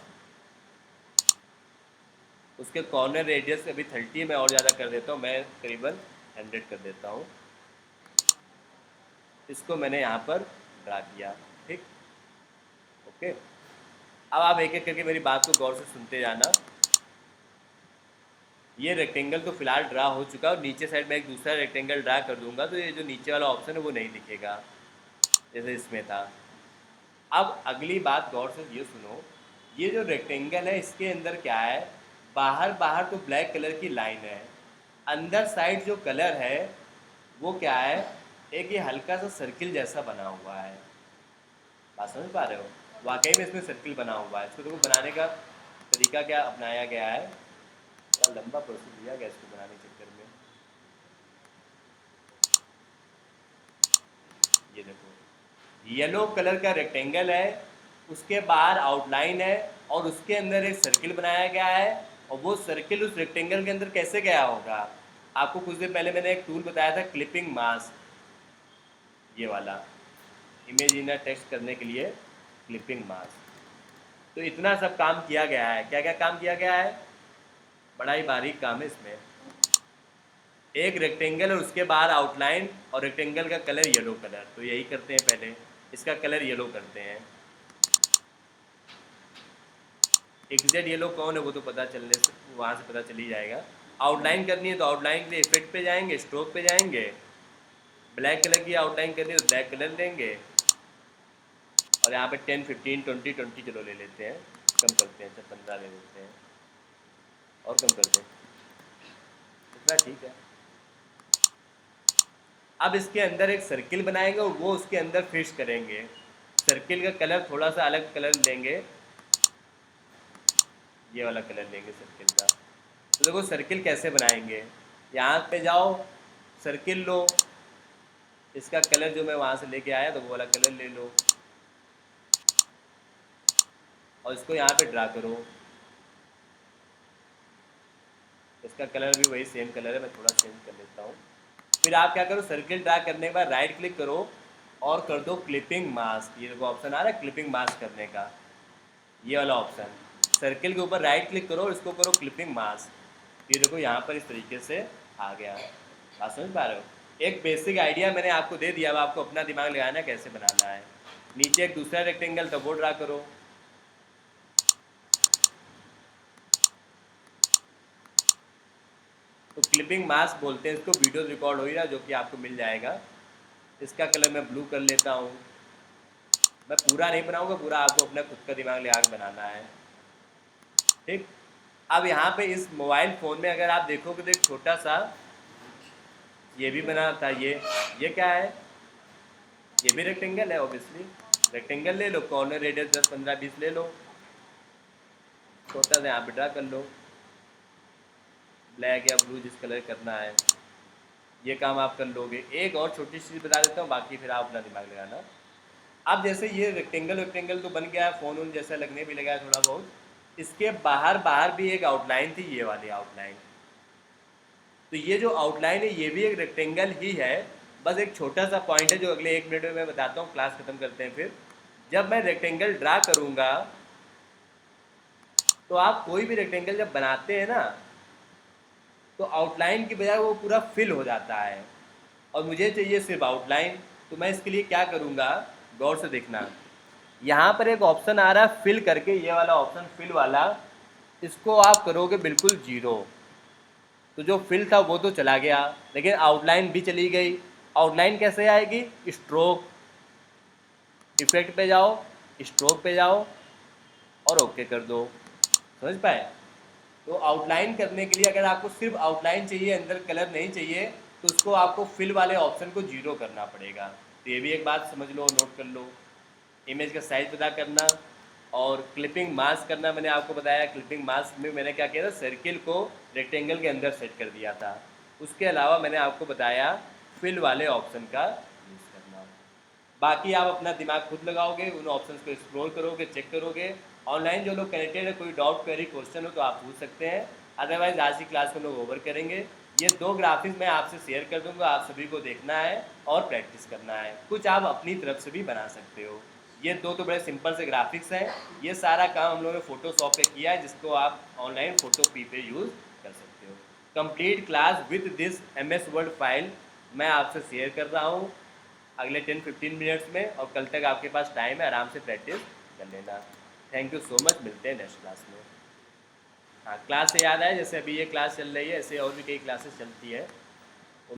उसके कॉर्नर रेडियस अभी 30 है, मैं और ज़्यादा कर देता हूँ, मैं करीबन 100 कर देता हूँ। इसको मैंने यहाँ पर ड्रा किया। ठीक, ओके। अब आप एक एक करके मेरी बात को गौर से सुनते जाना। ये रेक्टेंगल तो फिलहाल ड्रा हो चुका है और नीचे साइड में एक दूसरा रेक्टेंगल ड्रा कर दूंगा तो ये जो नीचे वाला ऑप्शन है वो नहीं दिखेगा जैसे इसमें था। अब अगली बात गौर से ये सुनो, ये जो रेक्टेंगल है इसके अंदर क्या है, बाहर बाहर तो ब्लैक कलर की लाइन है, अंदर साइड जो कलर है वो क्या है, एक ये हल्का सा सर्किल जैसा बना हुआ है। बात समझ पा रहे हो? वाकई में इसमें सर्किल बना हुआ है। इसको देखो बनाने का तरीका क्या अपनाया गया है, बड़ा लंबा प्रोसेस लिया गया इसको बनाने के चक्कर में। ये देखो येलो कलर का रेक्टेंगल है, उसके बाहर आउटलाइन है और उसके अंदर एक सर्किल बनाया गया है। और वो सर्किल उस रेक्टेंगल के अंदर कैसे गया होगा, आपको कुछ देर पहले मैंने एक टूल बताया था क्लिपिंग मास्क, ये वाला इमेज इनर टेक्स्ट करने के लिए क्लिपिंग मास्क। तो इतना सब काम किया गया है। क्या क्या काम किया गया है, बड़ा ही बारीक काम है इसमें। एक रेक्टेंगल और उसके बाहर आउटलाइन और रेक्टेंगल का कलर येलो कलर। तो यही करते हैं, पहले इसका कलर येलो करते हैं। एग्जैक्ट येलो कौन है वो तो पता चलने से वहाँ से पता चल ही जाएगा। आउटलाइन करनी है तो आउटलाइन के लिए इफेक्ट पे जाएंगे, स्ट्रोक पे जाएंगे। ब्लैक कलर की आउटलाइन करनी है तो ब्लैक कलर लेंगे और यहाँ पे 10, 15, 20, 20 चलो ले लेते हैं, कम करते हैं, अच्छा 15 ले लेते हैं और कम करते हैं, इतना ठीक है। अब इसके अंदर एक सर्किल बनाएंगे और वो उसके अंदर फिक्स करेंगे। सर्किल का कलर थोड़ा सा अलग कलर लेंगे, ये वाला कलर लेंगे सर्किल का। तो देखो सर्किल कैसे बनाएंगे, यहाँ पे जाओ सर्किल लो, इसका कलर जो मैं वहाँ से लेके आया तो वो वाला कलर ले लो और इसको यहाँ पे ड्रा करो। इसका कलर भी वही सेम कलर है, मैं थोड़ा चेंज कर लेता हूँ। फिर आप क्या करो, सर्किल ड्रा करने के बाद राइट क्लिक करो और कर दो क्लिपिंग मास्क। ये देखो ऑप्शन आ रहा है क्लिपिंग मास्क करने का, ये वाला ऑप्शन। सर्किल के ऊपर राइट क्लिक करो और इसको करो क्लिपिंग मास्क। ये देखो यहाँ पर इस तरीके से आ गया। बात समझ पा रहे हो? एक बेसिक आइडिया मैंने आपको दे दिया, अब आपको अपना दिमाग लगाना है कैसे बनाना है। नीचे एक दूसरा रेक्टेंगल था वो ड्रा करो, तो क्लिपिंग मास्क बोलते हैं इसको। वीडियो रिकॉर्ड हो ही रहा जो कि आपको मिल जाएगा। इसका कलर मैं ब्लू कर लेता हूँ। मैं पूरा नहीं बनाऊंगा, पूरा आपको अपना खुद का दिमाग लगा के बनाना है। ठीक, अब यहाँ पे इस मोबाइल फ़ोन में अगर आप देखोगे तो एक छोटा सा ये भी बना था। ये क्या है, ये भी रेक्टेंगल है ऑब्वियसली। रेक्टेंगल ले लो, कॉर्नर रेडियस 10, 15, 20 ले लो, छोटा सा यहाँ पे ड्रा कर लो, ब्लैक या ब्लू जिस कलर करना है। ये काम आप कर लोगे। एक और छोटी सी चीज़ बता देता हूँ, बाकी फिर आप अपना दिमाग लगाना। अब जैसे ये रेक्टेंगल तो बन गया है, फ़ोन उन जैसा लगने भी लगा है थोड़ा बहुत। इसके बाहर बाहर भी एक आउटलाइन थी, ये वाली आउटलाइन। तो ये जो आउटलाइन है ये भी एक रेक्टेंगल ही है, बस एक छोटा सा पॉइंट है जो अगले 1 मिनट में मैं बताता हूँ, क्लास खत्म करते हैं। फिर जब मैं रेक्टेंगल ड्रा करूँगा तो आप कोई भी रेक्टेंगल जब बनाते हैं ना तो आउटलाइन की बजाय वो पूरा फिल हो जाता है और मुझे चाहिए सिर्फ आउटलाइन। तो मैं इसके लिए क्या करूँगा, गौर से देखना। यहाँ पर एक ऑप्शन आ रहा है फिल करके, ये वाला ऑप्शन फिल वाला, इसको आप करोगे बिल्कुल जीरो। तो जो फिल था वो तो चला गया, लेकिन आउटलाइन भी चली गई। आउटलाइन कैसे आएगी, स्ट्रोक, इफेक्ट पे जाओ, स्ट्रोक पे जाओ और ओके कर दो। समझ पाए? तो आउटलाइन करने के लिए अगर आपको सिर्फ आउटलाइन चाहिए, अंदर कलर नहीं चाहिए, तो उसको आपको फिल वाले ऑप्शन को जीरो करना पड़ेगा। तो ये भी एक बात समझ लो, नोट कर लो। इमेज का साइज पता करना और क्लिपिंग मास्क करना मैंने आपको बताया। क्लिपिंग मास्क में मैंने क्या किया था, सर्किल को रेक्टेंगल के अंदर सेट कर दिया था। उसके अलावा मैंने आपको बताया फिल वाले ऑप्शन का यूज़ करना। बाकी आप अपना दिमाग खुद लगाओगे, उन ऑप्शंस को एक्सप्लोर करोगे, चेक करोगे। ऑनलाइन जो लोग कनेक्टेड है, कोई डाउट क्वेरी क्वेश्चन हो तो आप पूछ सकते हैं, अदरवाइज आज की क्लास में लोग ओवर करेंगे। ये 2 ग्राफिक्स मैं आपसे शेयर कर दूंगा, आप सभी को देखना है और प्रैक्टिस करना है। कुछ आप अपनी तरफ से भी बना सकते हो। ये 2 तो बड़े सिंपल से ग्राफिक्स हैं। ये सारा काम हम लोगों ने फोटोशॉप पे किया है, जिसको आप ऑनलाइन फोटो पी पे यूज़ कर सकते हो। Complete class with this MS word file मैं आपसे शेयर कर रहा हूँ अगले 10-15 मिनट्स में, और कल तक आपके पास टाइम है, आराम से प्रैक्टिस कर लेना। थैंक यू सो मच, मिलते हैं नेक्स्ट क्लास में। हाँ, क्लास से याद आया, जैसे अभी ये क्लास चल रही है, ऐसे और भी कई क्लासेस चलती है।